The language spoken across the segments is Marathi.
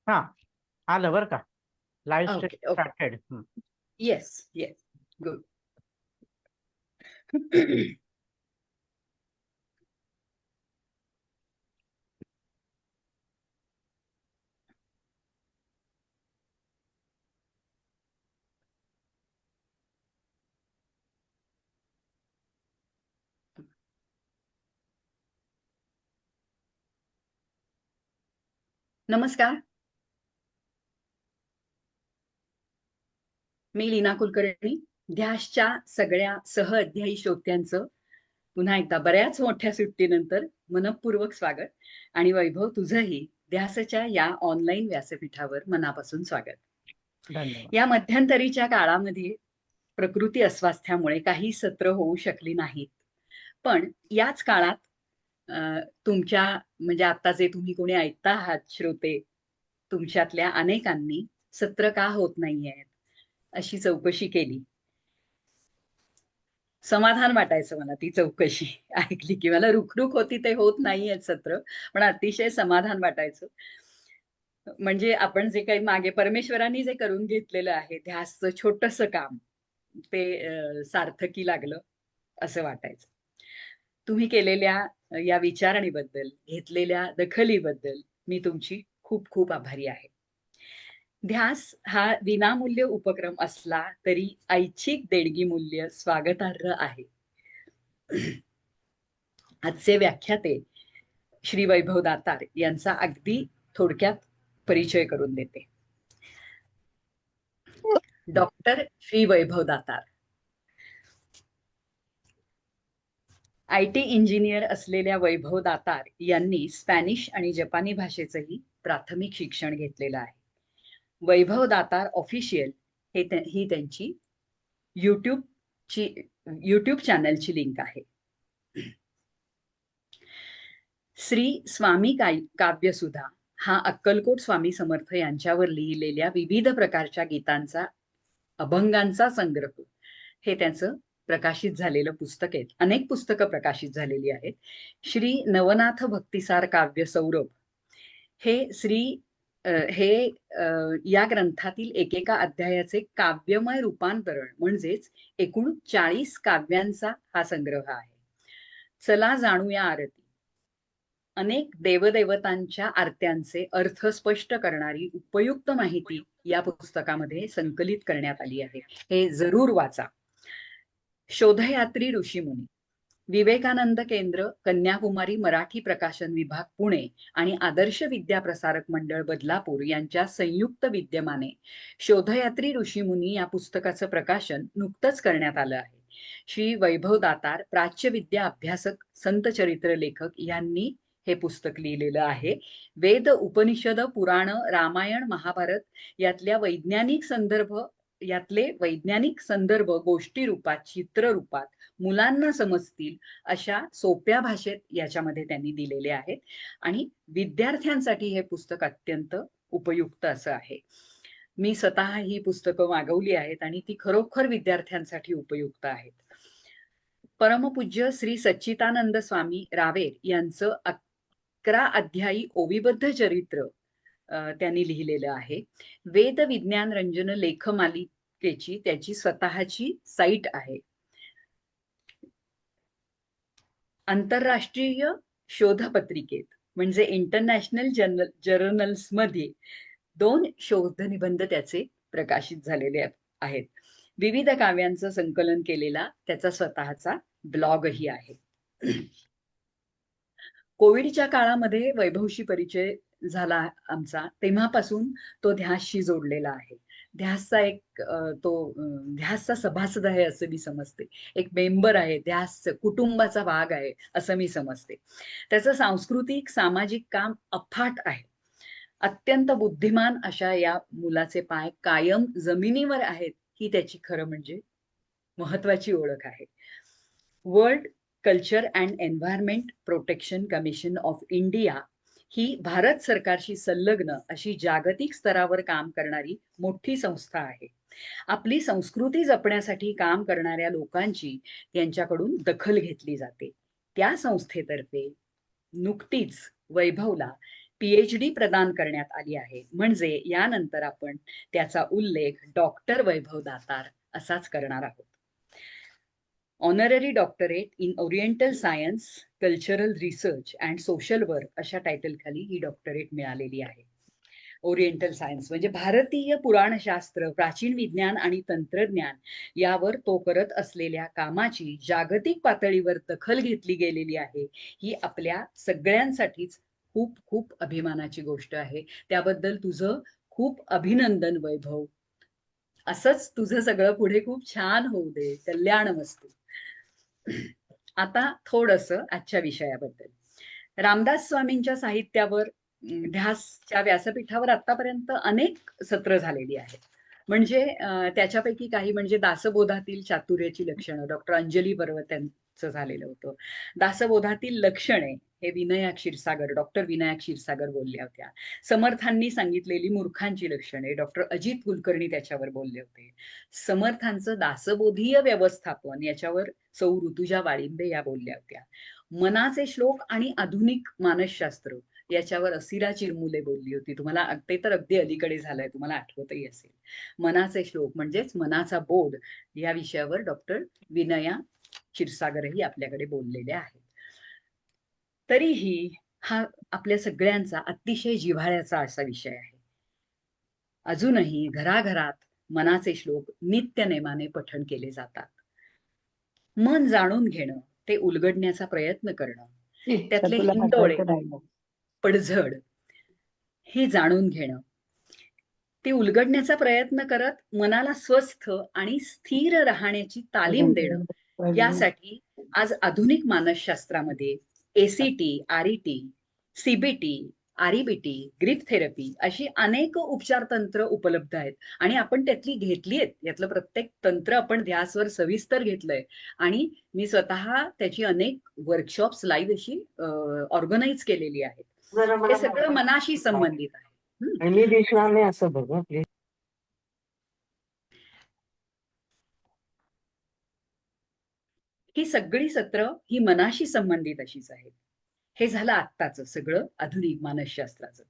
हा आलं बरं का. Live stream Okay, okay. Started. Yes, yes. Good. नमस्कार. मी लीना कुलकर्णी. ध्यासच्या सगळ्या सहअध्यायी श्रोत्यांचं पुन्हा एकदा बऱ्याच मोठ्या सुट्टीनंतर मनपूर्वक स्वागत. आणि वैभव, तुझंही ध्यासच्या या ऑनलाईन व्यासपीठावर मनापासून स्वागत. धन्यवाद. या मध्यंतरीच्या काळामध्ये प्रकृती अस्वास्थ्यामुळे काही सत्र होऊ शकली नाहीत, पण याच काळात तुमच्या म्हणजे आता जे तुम्ही कोणी ऐकता आहात श्रोते, तुमच्यातल्या अनेकांनी सत्र का होत नाहीयेत अशी चौकशी केली. समाधान वाटायचं मला ती चौकशी ऐकली की. मला रुखरुख होती ते होत नाहीयेत सत्र, पण अतिशय समाधान वाटायचं. म्हणजे आपण जे काही मागे परमेश्वरांनी जे करून घेतलेलं आहे ध्यासचं छोटंसं काम, ते सार्थकी लागलं असं वाटायचं. तुम्ही केलेल्या या विचारणीबद्दल, घेतलेल्या दखलीबद्दल मी तुमची खूप खूप आभारी आहे. ध्यास हा विनामूल्य उपक्रम असला तरी ऐच्छिक देणगी मूल्य स्वागतार्ह आहे. आजचे व्याख्याते श्री वैभव दातार यांचा अगदी थोडक्यात परिचय करून देते. Doctor Shri Vaibhav Datar IT engineer असलेल्या वैभव दातार यांनी स्पॅनिश आणि जपानी भाषेचंही प्राथमिक शिक्षण घेतलेलं आहे. वैभव दातार ऑफिशियल ही त्यांची युट्यूब चॅनलची लिंक आहे. श्री स्वामी काव्यसुधा हा अक्कलकोट स्वामी समर्थ यांच्यावर लिहिलेल्या विविध प्रकारच्या गीतांचा, अभंगांचा संग्रह हे त्यांचं प्रकाशित झालेलं पुस्तक आहे. अनेक पुस्तकं प्रकाशित झालेली आहेत. श्री नवनाथ भक्तिसार काव्य सौरभ हे या ग्रंथातील एकेका अध्यायाचे काव्यमय रूपांतरण म्हणजेच एकूण 40 काव्यांचा हा संग्रह आहे. चला जाणूया आरती. अनेक देवदेवतांच्या आरत्यांचे अर्थ स्पष्ट करणारी उपयुक्त माहिती या पुस्तकामध्ये संकलित करण्यात आली आहे. हे जरूर वाचा. शोधयात्री ऋषीमुनी, विवेकानंद केंद्र, कन्याकुमारी मराठी प्रकाशन विभाग पुणे आणि आदर्श विद्या प्रसारक मंडळ बदलापूर यांच्या संयुक्त विद्यमाने शोधयात्री ऋषीमुनी या पुस्तकाचं प्रकाशन नुकतंच करण्यात आलं आहे. श्री वैभव दातार प्राच्य विद्या अभ्यासक, संत चरित्र लेखक यांनी हे पुस्तक लिहिलेलं आहे. वेद, उपनिषद, पुराण, रामायण, महाभारत यातले वैज्ञानिक संदर्भ गोष्टी रूपात, चित्र रूपात मुलांना समजतील अशा सोप्या भाषेत याच्यामध्ये त्यांनी दिलेले आहेत. आणि विद्यार्थ्यांसाठी हे पुस्तक अत्यंत उपयुक्त असं आहे. मी स्वतः ही पुस्तकं मागवली आहेत आणि ती खरोखर विद्यार्थ्यांसाठी उपयुक्त आहेत. परमपूज्य श्री सच्चिदानंद स्वामी रावेर यांचं 11 अध्यायी ओविबद्ध चरित्र त्यांनी लिहिलेलं आहे. वेद विज्ञान रंजन लेखमालिकेची त्याची स्वतःची साईट आहे. आंतरराष्ट्रीय शोधपत्रिकेत म्हणजे इंटरनॅशनल जर्नल्स मध्ये 2 शोधनिबंध त्याचे प्रकाशित झालेले आहेत. विविध काव्यांचं संकलन केलेला त्याचा स्वतःचा ब्लॉगही आहे. कोविडच्या काळामध्ये वैभवशी परिचय झाला आमचा, तेव्हापासून तो ध्यासशी जोडलेला आहे. ध्यासचा सभासद आहे असं मी समजते. एक मेंबर आहे, ध्यास कुटुंबाचा भाग आहे असं मी समजते. त्याचं सांस्कृतिक सामाजिक काम अफाट आहे. अत्यंत बुद्धिमान अशा या मुलाचे पाय कायम जमिनीवर आहेत ही त्याची खरं म्हणजे महत्वाची ओळख आहे. World culture and environment protection commission of India ही भारत सरकारशी संलग्न अशी जागतिक स्तरावर काम करणारी मोठी संस्था आहे. आपली संस्कृती जपण्यासाठी काम करणाऱ्या लोकांची यांच्याकडून दखल घेतली जाते. त्या संस्थेतर्फे नुकतीच वैभवला PhD प्रदान करण्यात आली आहे. म्हणजे यानंतर आपण त्याचा उल्लेख डॉक्टर वैभव दातार असाच करणार आहोत. Honorary doctorate in oriental science, cultural research and social work अशा टायटल खाली ही डॉक्टरेट मिळालेली आहे. ओरिएंटल सायन्स म्हणजे भारतीय पुराणशास्त्र, प्राचीन विज्ञान आणि तंत्रज्ञान यावर तो करत असलेल्या कामाची जागतिक पातळीवर दखल घेतली गेलेली आहे. ही आपल्या सगळ्यांसाठीच खूप खूप अभिमानाची गोष्ट आहे. त्याबद्दल तुझं खूप अभिनंदन वैभव. असंच तुझं सगळं पुढे खूप छान होऊ दे. कल्याणमस्तु. आता थोडंसं आजच्या विषयाबद्दल. रामदास स्वामींच्या साहित्यावर ध्यासच्या व्यासपीठावर आतापर्यंत अनेक सत्र झालेली आहेत. म्हणजे त्याच्यापैकी काही म्हणजे दासबोधातील चातुर्याची लक्षणं डॉक्टर अंजली पर्वत यांचं झालेलं होतं. दासबोधातील लक्षणे हे विनया क्षीरसागर, डॉक्टर विनया क्षीरसागर बोलल्या होत्या. समर्थांनी सांगितलेली मूर्खांची लक्षणे डॉक्टर अजित कुलकर्णी त्याच्यावर बोलले होते. समर्थांचं दासबोधीय व्यवस्थापन याच्यावर सौ ऋतुजा वाळिंबे या बोलल्या होत्या. मनाचे श्लोक आणि आधुनिक मानसशास्त्र याच्यावर असिरा चिरमुले बोलली होती. तुम्हाला ते तर अगदी अलीकडे झालंय, तुम्हाला आठवतही असेल. मनाचे श्लोक म्हणजेच मनाचा बोध या विषयावर डॉक्टर विनया क्षीरसागरही आपल्याकडे बोललेले आहेत. तरीही हा आपल्या सगळ्यांचा अतिशय जिव्हाळ्याचा असा विषय आहे. अजूनही घराघरात मनाचे श्लोक नित्यनेमाने पठण केले जातात. मन जाणून घेणं, ते उलगडण्याचा प्रयत्न करणं, त्यातले तुला हिंदोळे, पाठवायचं नाही मग. पडझड हे जाणून घेणं, ते उलगडण्याचा प्रयत्न करत मनाला स्वस्थ आणि स्थिर राहण्याची तालीम देणं, यासाठी आज आधुनिक मानसशास्त्रामध्ये ACT, RET, CBT, REBT, grip therapy अशी अनेक उपचार तंत्र उपलब्ध आहेत आणि आपण त्यातली घेतली आहेत. यातलं प्रत्येक तंत्र आपण ध्यासवर सविस्तर घेतलंय आणि मी स्वतः त्याची अनेक वर्कशॉप्स लाईव्ह अशी ऑर्गनाईज केलेली आहेत. हे सगळं मनाशी संबंधित आहे. मी दिसणार नाही असं बघ प्लीज. ही सगळी सत्र ही मनाशी संबंधित अशीच आहेत. हे झालं आत्ताचं सगळं आधुनिक मानसशास्त्राचं.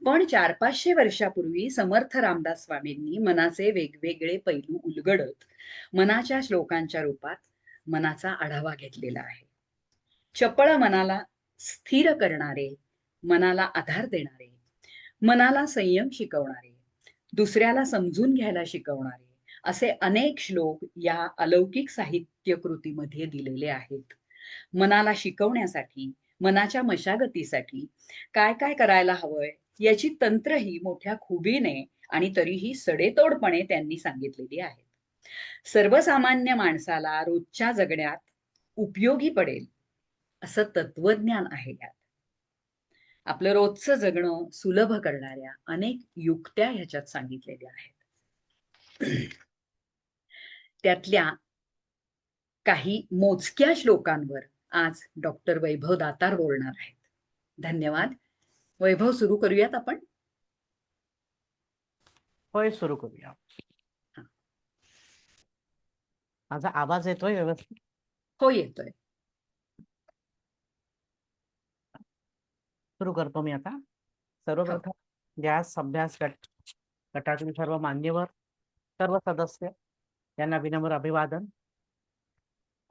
पण 400-500 वर्षापूर्वी समर्थ रामदास स्वामींनी मनाचे वेगवेगळे पैलू उलगडत मनाच्या श्लोकांच्या रूपात मनाचा आढावा घेतलेला आहे. चपळ मनाला स्थिर करणारे, मनाला आधार देणारे, मनाला संयम शिकवणारे, दुसऱ्याला समजून घ्यायला शिकवणारे असे अनेक श्लोक या अलौकिक साहित्य कृतीमध्ये दिलेले आहेत. मनाला शिकवण्यासाठी, मनाच्या मशागतीसाठी काय काय करायला हवंय याची तंत्रही मोठ्या खुबीने आणि तरीही सडेतोडपणे त्यांनी सांगितलेली आहेत. सर्वसामान्य माणसाला रोजच्या जगण्यात उपयोगी पडेल असं तत्वज्ञान आहे यात. आपलं रोजचं जगणं सुलभ करणाऱ्या अनेक युक्त्या ह्याच्यात सांगितलेल्या आहेत. त्यातल्या काही मोजक्या श्लोकांवर आज डॉक्टर वैभव दातार बोलणार आहेत. धन्यवाद. वैभव, सुरू करूयात आपण. होय, सुरू करूया. माझा आवाज येतोय व्यवस्थित? हो, येतोय. सुरू करतो मी आता. सर्वप्रथम ध्यास अभ्यास गटातील सर्व मान्यवर, सर्व सदस्य यांना विनम्र अभिवादन.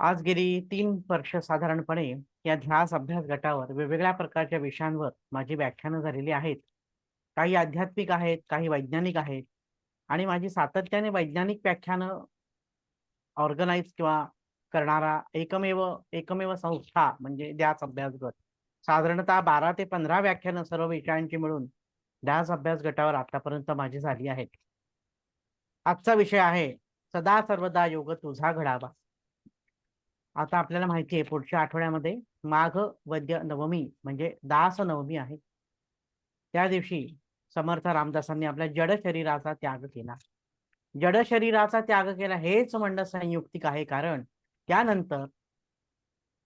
आज गेली 3 वर्ष साधारणपणे या ध्यास अभ्यास गटावर वेगवेगळ्या प्रकारच्या विषयांवर माझी व्याख्यानं झालेली आहेत. काही आध्यात्मिक आहेत, काही वैज्ञानिक आहेत आणि माझी सातत्याने वैज्ञानिक व्याख्यानं ऑर्गनाईज किंवा करणारा एकमेव संस्था म्हणजे ध्यास अभ्यास गट. साधारणतः 12 ते 15 व्याख्यानं सर्व विषयांची मिळून ध्यास अभ्यास गटावर आतापर्यंत माझी झाली आहेत. आजचा विषय आहे सदा सर्वदा योग तुझा घडावा. आता आपल्याला माहिती आहे पुढच्या आठवड्यामध्ये माघ वद्य नवमी म्हणजे दास नवमी आहे. त्या दिवशी समर्थ रामदासांनी आपल्या जड शरीराचा त्याग केला. जड शरीराचा त्याग केला हेच म्हणणं संयुक्तिक आहे, कारण त्यानंतर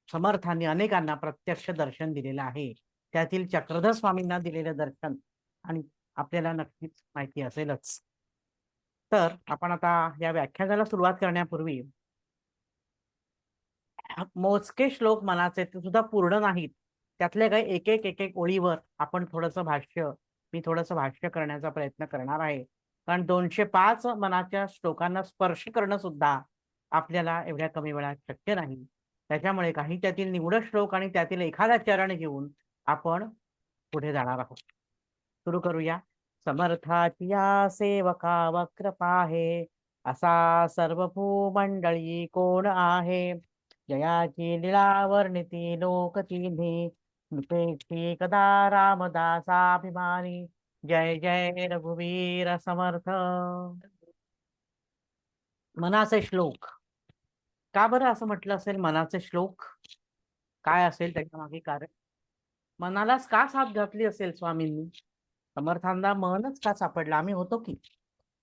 समर्थांनी अनेकांना प्रत्यक्ष दर्शन दिलेलं आहे. त्यातील चक्रधर स्वामींना दिलेलं दर्शन आणि आपल्याला नक्कीच माहिती असेलच. तर आपण आता या व्याख्यानाला सुरुवात करण्यापूर्वी मोजके श्लोक मनाचे ते सुद्धा पूर्ण नाहीत त्यातले काही एक एक ओळीवर आपण मी थोडंसं भाष्य करण्याचा प्रयत्न करणार आहे. कारण 205 मनाच्या श्लोकांना स्पर्श करणं सुद्धा आपल्याला एवढ्या कमी वेळात शक्य नाही. त्याच्यामुळे काही त्यातील निवडक श्लोक आणि त्यातील एखादा चरण घेऊन आपण पुढे जाणार आहोत. सुरू करूया. समर्थाची या सेवका वक्रपा आहे, असा सर्व भूमंडळी कोण आहे. जयाची लीला वर्णिती लोक तिन्ही, नृपेक्षी कदा रामदासाभिमानी. जय जय रघुवीर समर्थ. मनाचे श्लोक. का बरं असं म्हटलं असेल मनाचे श्लोक? काय असेल त्याच्या मागे कारण? मनालाच का साथ घातली असेल स्वामींनी? समर्थांना मनच का सापडला? आम्ही होतो की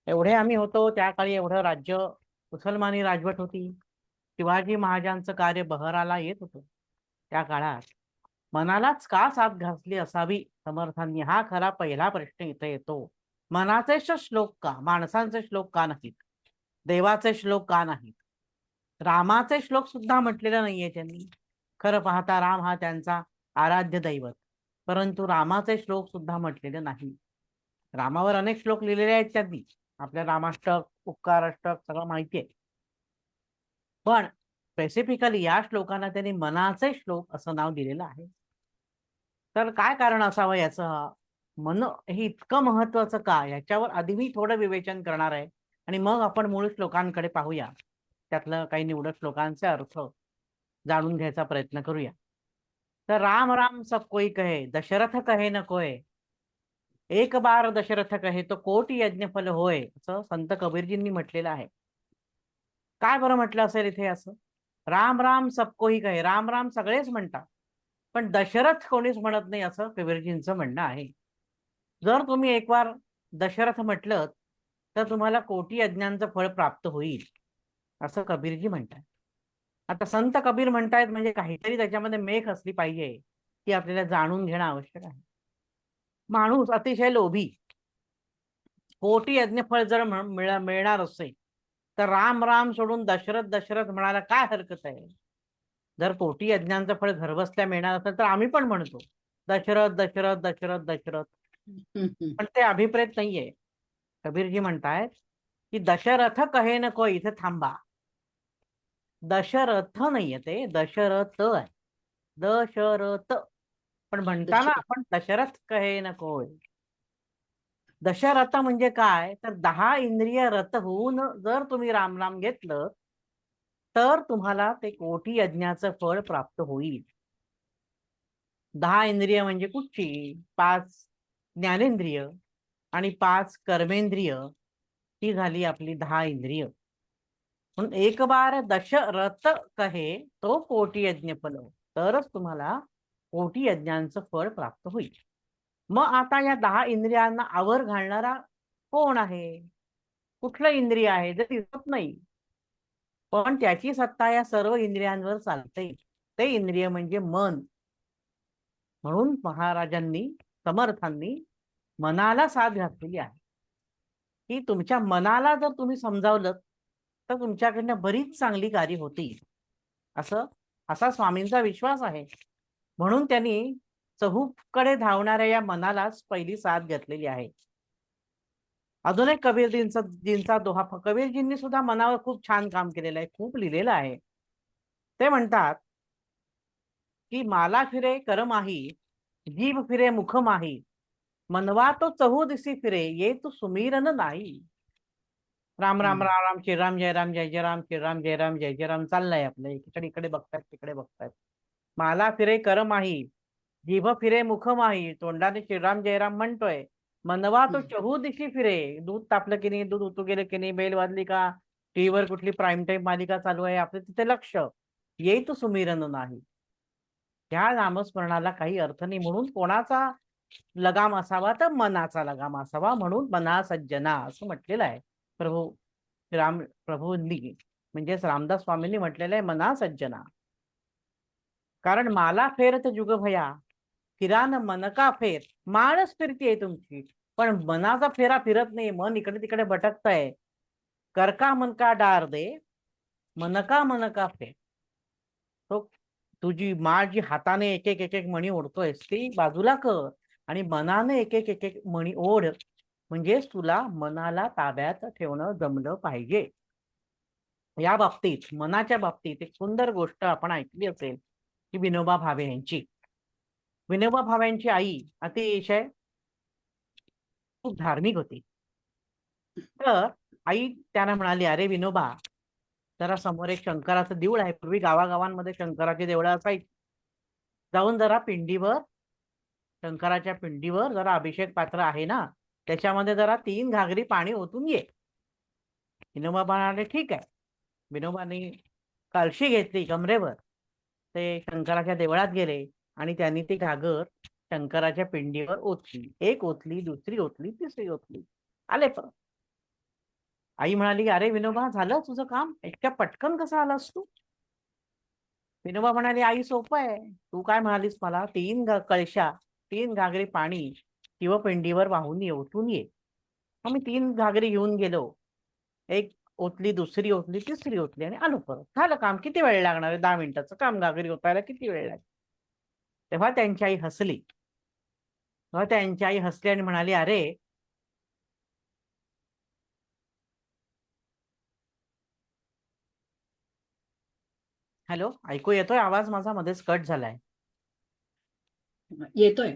एवढे आम्ही होतो त्या काळी, एवढं राज्य मुसलमानी राजवट होती. शिवाजी महाराजांचं कार्य बहराला येत होतं. त्या काळात मनालाच का साथ घातली असावी समर्थांनी? हा खरा पहिला प्रश्न इथे येतो. मनाचे श्लोक का? माणसांचे श्लोक का नाहीत? देवाचे श्लोक का नाहीत? रामाचे श्लोक सुद्धा म्हटलेले नाहीये त्यांनी. खरं पाहता राम हा त्यांचा आराध्य दैवत, परंतु रामाचे श्लोक सुद्धा म्हटलेले नाही. रामावर अनेक श्लोक लिहिलेले आहेत त्यांनी. आपल्या रामाष्टक, उपकाराष्टक सगळं माहिती आहे. पण स्पेसिफिकली या श्लोकांना त्यांनी मनाचे श्लोक असं नाव दिलेलं आहे. तर काय कारण असावं याचं? मन हे इतकं महत्वाचं का? याच्यावर आधी मी थोडं विवेचन करणार आहे आणि मग आपण मूळ श्लोकांकडे पाहूया. त्यातलं काही निवडक श्लोकांचे अर्थ जाणून घ्यायचा प्रयत्न करूया. तर राम राम सब कोई कहे, दशरथ कहे न कोय. एक बार दशरथ कहे तो कोटी यज्ञ फल होय, असं संत कबीरजींनी म्हटलेलं आहे. काय बरं म्हटलं असेल इथे असं? राम राम सब कोई कहे, राम राम सगळेच म्हणतात, पण दशरथ कोणीच म्हणत नाही, असं कबीरजींचं म्हणणं आहे. जर तुम्ही एक बार दशरथ म्हटलं तर तुम्हाला कोटी यज्ञांचं फळ प्राप्त होईल, असं कबीरजी म्हणतात. आता संत कबीर म्हणतायत म्हणजे काहीतरी त्याच्यामध्ये मेख असली पाहिजे, ती आपल्याला जाणून घेणं आवश्यक आहे. माणूस अतिशय लोभी, कोटी यज्ञ फळ जर मिळणार असेल तर राम राम सोडून दशरथ दशरथ म्हणायला काय हरकत आहे? जर कोटी यज्ञांचं फळ घरबसल्या मिळणार असेल तर आम्ही पण म्हणतो दशरथ दशरथ दशरथ दशरथ. पण ते अभिप्रेत नाहीये. कबीरजी म्हणतायत की दशरथ कहे न कोय. इथे थांबा. दशरथ नाहीये, ते दशरथ आहे. दशरथ. पण म्हणताना आपण दशरथ कहे न कोय. दशरथ म्हणजे काय? तर 10 इंद्रिय रथ होऊन जर तुम्ही राम राम घेतलं तर तुम्हाला ते कोटी यज्ञाचं फळ प्राप्त होईल. 10 इंद्रिय म्हणजे कुठची? 5 ज्ञानेंद्रिय आणि 5 कर्मेंद्रिय, ही झाली आपली 10 इंद्रिय. म्हणून एक बार दशरथ कहे तो कोटी यज्ञ फल, तरच तुम्हाला कोटी यज्ञांचं फळ प्राप्त होईल. मग आता या 10 इंद्रियांना आवर घालणारा कोण आहे? कुठलं इंद्रिय आहे? जे दिसत नाही, पण त्याची सत्ता या सर्व इंद्रियांवर चालते. ते इंद्रिय म्हणजे मन. म्हणून महाराजांनी, समर्थांनी मनाला साथ घातलेली आहे की तुमच्या मनाला जर तुम्ही समजावलं तर तुमच्याकडनं बरीच चांगली कार्य होतील, असा स्वामींचा विश्वास आहे. म्हणून त्यांनी चहूकडे धावणाऱ्या या मनालाच पहिली साथ घेतलेली आहे. अजून एक कबीरजींचा दोहा. कबीरजींनी सुद्धा मनावर खूप छान काम केलेलं आहे, खूप लिहिलेलं आहे. ते म्हणतात की माला फिरे कर माही, जीभ फिरे मुख माही, मनवा तो चहू दिसी फिरे, ये तू सुमीरन नाही. राम राम राम राम श्रीराम जय राम जय जय राम श्रीराम जय राम जय जय राम चाललंय आपलं. इकडे बघतायत तिकडे बघतायत. माला फिरे कर माही, जीभ फिरे मुख माही, तोंडाने श्रीराम जयराम म्हणतोय, मनवा तो चहू दिशी फिरे. दूध तापलं की नाही, दूध उतू गेलं की नाही, बेल वाजली का, टीव्हीवर कुठली प्राईम टाईम मालिका चालू आहे, आपलं तिथे लक्ष. येई तो सुमिरन नाही. त्या नामस्मरणाला काही अर्थ नाही. म्हणून कोणाचा लगाम असावा? तर मनाचा लगाम असावा. म्हणून मना सज्जना असं म्हटलेलं आहे प्रभूंनी, म्हणजेच रामदास स्वामींनी म्हटलेलं आहे मना सज्जना. कारण माला फेरत जुग भया, फिरान मन का फेर. माळच फिरतीये तुमची, पण मनाचा फेरा फिरत नाही. मन इकडे तिकडे भटकतंय. कर का मन का डार दे, मन का फेर. तो तुझी जी हाताने एक एक एक एक मणी ओढतोयस ती बाजूला कर आणि मनाने एक एक एक एक मणी ओढ. म्हणजेच तुला मनाला ताब्यात ठेवणं जमलं पाहिजे. या बाबतीत मनाच्या बाबतीत एक सुंदर गोष्ट आपण ऐकली असेल की विनोबा भावे यांची. विनोबा भावे यांची आई अतिशय खूप धार्मिक होती. तर आई त्यांना म्हणाली, अरे विनोबा, जरा समोर एक शंकराचं देऊळ आहे. पूर्वी गावागावांमध्ये शंकराची देवळं असायची. जाऊन जरा पिंडीवर, शंकराच्या पिंडीवर जरा अभिषेक पात्र आहे ना, त्याच्यामध्ये जरा 3 घागरी पाणी ओतून ये. विनोबा म्हणाले ठीक आहे. विनोबांनी कळशी घेतली कमरेवर, ते शंकराच्या देवळात गेले आणि त्यांनी ती घागर शंकराच्या पिंडीवर ओतली. एक ओतली, दुसरी ओतली, तिसरी ओतली. आले परत. आई म्हणाली, अरे विनोबा, झालं तुझं काम? इतक्या पटकन कसा आलास तू? विनोबा म्हणाले, आई सोपं आहे. तू काय म्हणालीस मला, 3 कळशा, 3 घागरी पाणी शिवपिंडीवर वाहून ये, ओतून ये. मग मी 3 घागरी घेऊन गेलो. एक ओतली, दुसरी ओतली, तिसरी ओतली आणि आलो परत. झालं काम. किती वेळ लागणार आहे? 10 मिनिटाचं काम. घागरी ओतायला किती वेळ लागेल? तेव्हा त्यांची आई हसली. तेव्हा त्यांची आई हसली आणि म्हणाली, अरे हॅलो, ऐकू येतोय आवाज माझा? मध्येच कट झालाय. येतोय.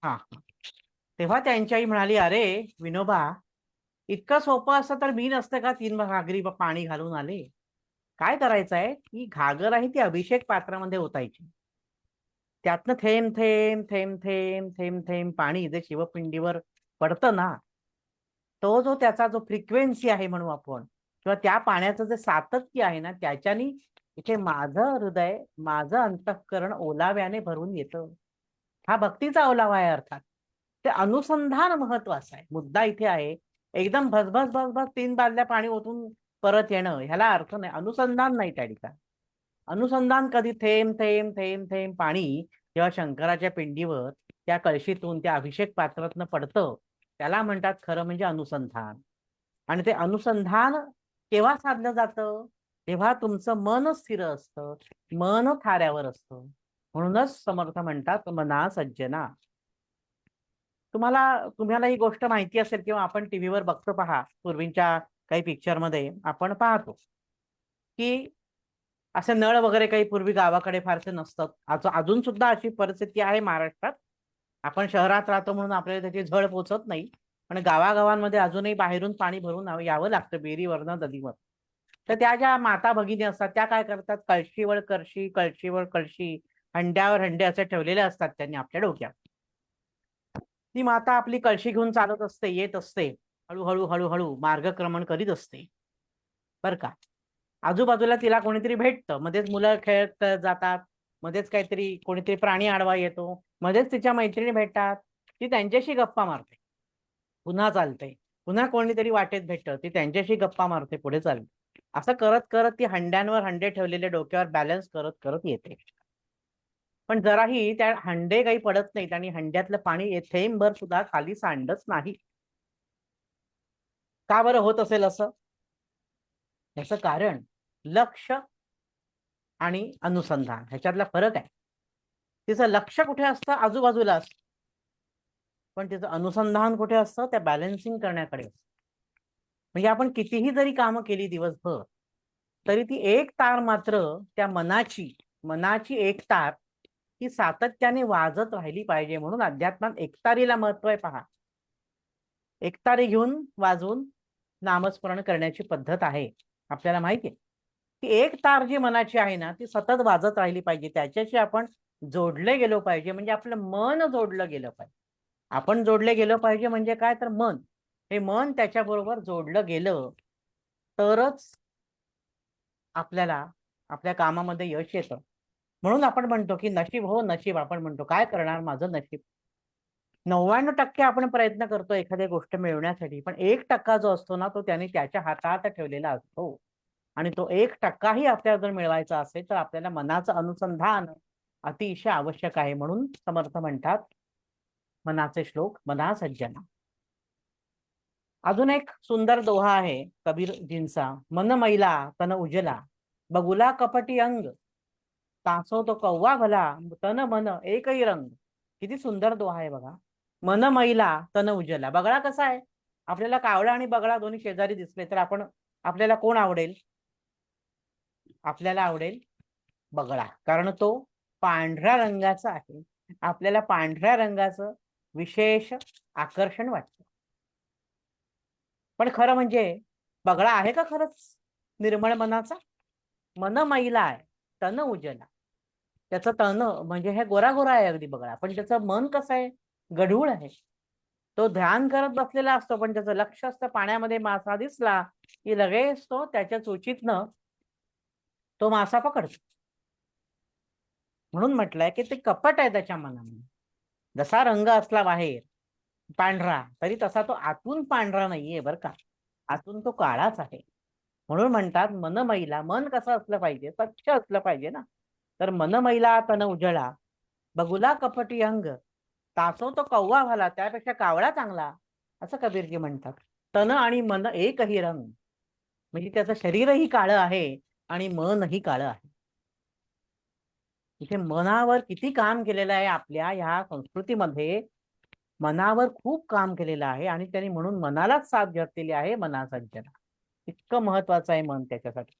हा. तेव्हा त्यांची आई म्हणाली, अरे विनोबा, इतकं सोपं असतं तर मी नसते का 3 घागरी पाणी घालून आले? काय करायचंय, की घागर आहे ती अभिषेक पात्रामध्ये ओतायची. त्यातनं थेंब थेंब थेंब थेंब थेंब थेंब पाणी जे शिवपिंडीवर पडतं ना, तो जो त्याचा जो फ्रिक्वेन्सी आहे म्हणू आपण, किंवा त्या पाण्याचं जे सातत्य आहे ना, त्याच्यानी इथे माझं हृदय, माझं अंतःकरण ओलाव्याने भरून येतं. हा भक्तीचा ओलावा आहे अर्थात. ते अनुसंधान महत्वाचं आहे. मुद्दा इथे आहे. एकदम भसभस भसभस 3 बादल्या पाणी ओतून परत येणं, ह्याला अर्थ नाही. अनुसंधान नाही त्या ठिकाणी. अनुसंधान कधी थेंब थेंब थेंब थेंब पाणी जेव्हा शंकराच्या पिंडीवर त्या कळशीतून त्या अभिषेक पात्रातनं पडतं, त्याला म्हणतात खरं म्हणजे अनुसंधान. आणि ते अनुसंधान केव्हा साधलं जातं? तेव्हा तुमचं मन स्थिर असतं, मन थाऱ्यावर असतं. म्हणूनच समर्थ म्हणतात मना सज्जना. तुम्हाला ही गोष्ट माहिती असेल किंवा आपण टीव्हीवर बघतो पहा, पूर्वीच्या काही पिक्चर मध्ये आपण पाहतो की असे नळ वगैरे काही पूर्वी गावाकडे फारसे नसतात. अजून सुद्धा अशी परिस्थिती आहे महाराष्ट्रात. आपण शहरात राहतो म्हणून आपल्याला त्याची झळ पोचत नाही. पण गावागावांमध्ये अजूनही बाहेरून पाणी भरून यावं लागतं, बेरीवरनं नदीवर. तर त्या ज्या माता भगिनी असतात त्या काय करतात, कळशीवर कळशी, कळशीवर कळशी, हंड्यावर हंडे असे ठेवलेले असतात त्यांनी आपल्या डोक्यात. ती माता आपली कळशी घेऊन चालत असते, येत असते, हळूहळू हळूहळू मार्गक्रमण करीत असते, बर का. आजूबाजूला तिला कोणीतरी भेटतं, मध्येच मुलं खेळत जातात, मध्येच काहीतरी कोणीतरी प्राणी आडवा येतो, मध्येच तिच्या मैत्रिणी भेटतात, ती त्यांच्याशी गप्पा मारते, पुन्हा चालते, पुन्हा कोणीतरी वाटेत भेटतं, ती त्यांच्याशी गप्पा मारते, पुढे चालते. असं करत करत ती हंड्यांवर हंडे ठेवलेले डोक्यावर बॅलन्स करत करत येते. पण जराही त्या हंडे काही पडत नाहीत आणि हंड्यातलं पाणी थेंबभर सुद्धा खाली सांडत नाही. का बरं होत असेल असं? याचं कारण लक्ष आणि अनुसंधान ह्याच्यातला फरक आहे. तिचं लक्ष कुठे असतं? आजूबाजूला असतं. पण तिचं अनुसंधान कुठे असतं? त्या बॅलन्सिंग करण्याकडे असतं. म्हणजे आपण कितीही जरी कामं केली दिवसभर, तरी ती एक तार मात्र त्या मनाची एक तार ही सातत्याने वाजत राहिली पाहिजे. म्हणून अध्यात्मात एकतारीला महत्व आहे पहा. एकतारी घेऊन वाजवून नामस्मरण करण्याची पद्धत आहे. आपल्याला माहिती आहे की एक तार जी मनाची आहे ना, ती सतत वाजत राहिली पाहिजे. त्याच्याशी आपण जोडले गेलो पाहिजे, म्हणजे आपलं मन जोडलं गेलं पाहिजे. आपण जोडले गेलो पाहिजे म्हणजे काय, तर मन, हे मन त्याच्याबरोबर जोडलं गेलं तरच आपल्याला आपल्या कामामध्ये यश येतं. म्हणून आपण म्हणतो की नशीब हो नशीब. आपण म्हणतो काय करणार, माझं नशीब. 99% आपण प्रयत्न करतो एखादी गोष्ट मिळवण्यासाठी, पण 1% जो असतो ना, तो त्याने त्याच्या हातात ठेवलेला असतो. आणि तो 1% आपल्याला जर मिळवायचा असेल तर आपल्याला मनाचं अनुसंधान अतिशय आवश्यक आहे. म्हणून समर्थ म्हणतात मनाचे श्लोक मना सज्जना. अजून एक सुंदर दोहा आहे कबीरजींचा, मन मैला तन उजला, बगुला कपटी अंग, तासो तो कव्वा भला, तन मन एकही रंग. किती सुंदर दोहा आहे बघा. मन मैला तन उजला. बगळा कसा आहे? आपल्याला कावळा आणि बगळा दोन्ही शेजारी दिसले तर आपल्याला कोण आवडेल? आपल्याला आवडेल बगळा, कारण तो पांढऱ्या रंगाचा आहे. आपल्याला पांढऱ्या रंगाचं विशेष आकर्षण वाटतं. पण खरं म्हणजे बगळा आहे का खरंच निर्मळ मनाचा? मन मैला आहे, तन उजला. त्याचं तन म्हणजे हे गोरा गोरा आहे अगदी बगळा, पण त्याचं मन कसं आहे? गढूळ आहे. तो ध्यान करत बसलेला असतो, पण त्याचं लक्ष असतं पाण्यामध्ये मासा दिसला की लगेच तो त्याच्या चोचीतनं तो मासा पकडतो. म्हणून म्हटलंय की ते कपट आहे त्याच्या मनामध्ये. जसा रंग असला बाहेर पांढरा, तरी तसा तो आतून पांढरा नाहीये बरं का. आतून तो काळाच आहे. म्हणून म्हणतात मन मैला. मन कसं असलं पाहिजे? स्वच्छ असलं पाहिजे ना. तर मन मैला तन उजळा, बगुला कपटी अंग, तासो तो कव्वा भला, त्यापेक्षा कावळा चांगला, असं कबीरजी म्हणतात. तन आणि मन एकही रंग, म्हणजे त्याचं शरीरही काळं आहे आणि मनही काळं आहे. इथे मनावर किती काम केलेलं आहे आपल्या ह्या संस्कृतीमध्ये. मनावर खूप काम केलेलं आहे आणि त्यांनी म्हणून मनालाच साथ घातलेली आहे मना सज्जना. इतकं महत्वाचं आहे मन त्याच्यासाठी.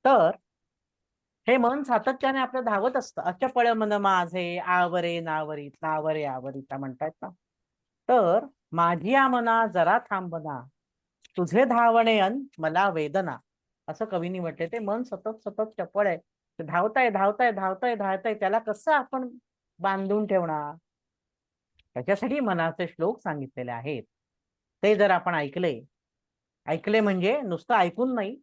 तर हे मन सातत्याने आपलं धावत असतं. अचपळ मन माझे आवरे नावरीत, नावरे आवरीता म्हणतायत ना. तर माझी या मना जरा थांबना, तुझे धावणे अन मला वेदना, असं कवीनी म्हटले. ते मन सतत सतत चपळ आहे. ते धावताय धावताय धावताय धावताय, त्याला कसं आपण बांधून ठेवणार? त्याच्यासाठी मनाचे श्लोक सांगितलेले आहेत. ते जर आपण ऐकले म्हणजे नुसतं ऐकून नाही,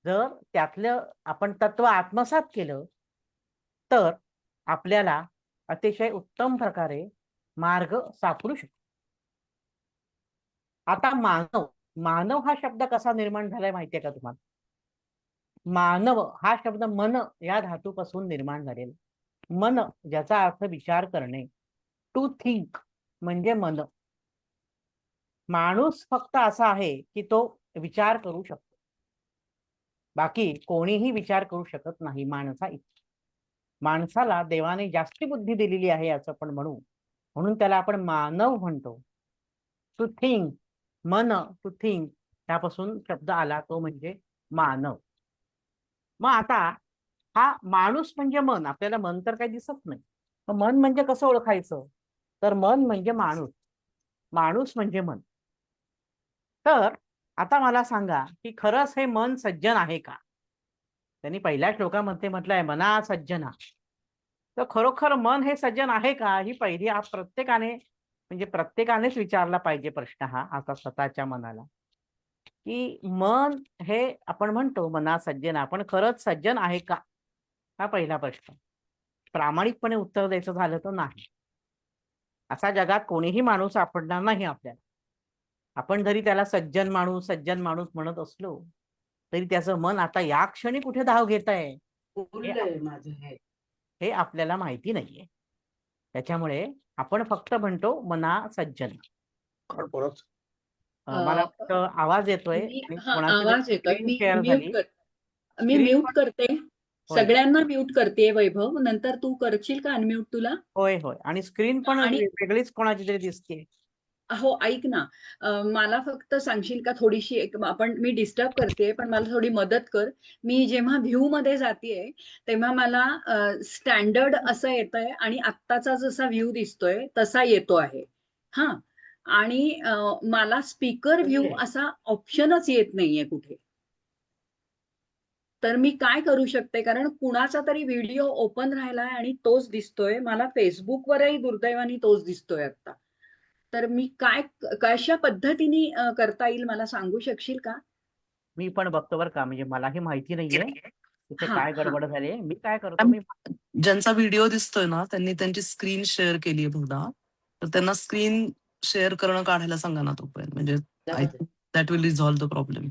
जर त्यातलं आपण तत्व आत्मसात केलं तर आपल्याला अतिशय उत्तम प्रकारे मार्ग सापडू शकतो. आता मानव, मानव हा शब्द कसा निर्माण झालाय माहितीये का तुम्हाला? मानव हा शब्द मन या धातूपासून निर्माण झालेला. मन ज्याचा अर्थ विचार करणे, टू थिंक म्हणजे मन. माणूस फक्त असा आहे की तो विचार करू शकतो. बाकी कोणीही विचार करू शकत नाही माणसा इतका. माणसाला देवाने जास्ती बुद्धी दिलेली आहे असं पण म्हणू. म्हणून त्याला आपण मानव म्हणतो. टू थिंक, मन, टू थिंक त्यापासून शब्द आला तो म्हणजे मानव. मग आता हा माणूस म्हणजे मन, आपल्याला मन तर काही दिसत नाही. मग मन म्हणजे कसं ओळखायचं? तर मन म्हणजे माणूस, माणूस म्हणजे मन. तर आता मला सांगा की खरंच हे मन सज्जन आहे का? त्यांनी पहिल्या श्लोकामध्ये म्हटलंय मना सज्जना. तर खरोखर मन हे सज्जन आहे का? ही पहिली प्रत्येकाने म्हणजे प्रत्येकानेच विचारला पाहिजे प्रश्न हा आता स्वतःच्या मनाला, की मन हे आपण म्हणतो मना सज्जन, आपण खरंच सज्जन आहे का? हा पहिला प्रश्न. प्रामाणिकपणे उत्तर द्यायचं झालं तर नाही. असा जगात कोणीही माणूस सापडणार नाही आपल्याला. आपण जरी त्याला सज्जन माणूस म्हणत असलो तरी त्याचं मन आता या क्षणी कुठे धाव घेत आहे हे बोललंय माझं हे. हे आपल्याला माहिती नाहीये. त्याच्यामुळे आपण फक्त म्हणतो मना सज्जन. मला अ, वाटतं आवाज येतोय आणि हा कोणाची तरी आवाज येतोय. स्क्रीन शेअर झाली. मी स्क्रीन म्यूट पण करते. होय सगळ्यांना म्यूट करते वैभव. नंतर तू करशील का अनम्यूट तुला? होय होय आणि स्क्रीन पण आणि वेगळीच कोणाची तरी दिसते. हो ऐक ना, मला फक्त सांगशील का थोडीशी मी डिस्टर्ब करते पण मला थोडी मदत कर. मी जेव्हा व्ह्यू मध्ये जातेय तेव्हा मला स्टँडर्ड असं येतंय आणि आत्ताचा जसा व्ह्यू दिसतोय तसा येतो आहे. हा, आणि मला स्पीकर व्ह्यू असा ऑप्शनच येत नाहीये कुठे. तर मी काय करू शकते, कारण कुणाचा तरी व्हिडिओ ओपन राहिलाय आणि तोच दिसतोय मला. फेसबुकवरही दुर्दैवाने तोच दिसतोय आता. तर मी कशा पद्धतीने करता येईल मला सांगू शकशील का? मी पण बघतो बरं का, म्हणजे मलाही माहिती नाहीये तिथे हा काय हा. गडबड झाली. मी काय करतो, मी ज्यांचा व्हिडिओ दिसतोय ना त्यांनी त्यांची स्क्रीन शेअर केली आहे बघा, तर त्यांना स्क्रीन शेअर करणं काढायला सांगा ना तोपर्यंत, म्हणजे I think that will resolve the problem.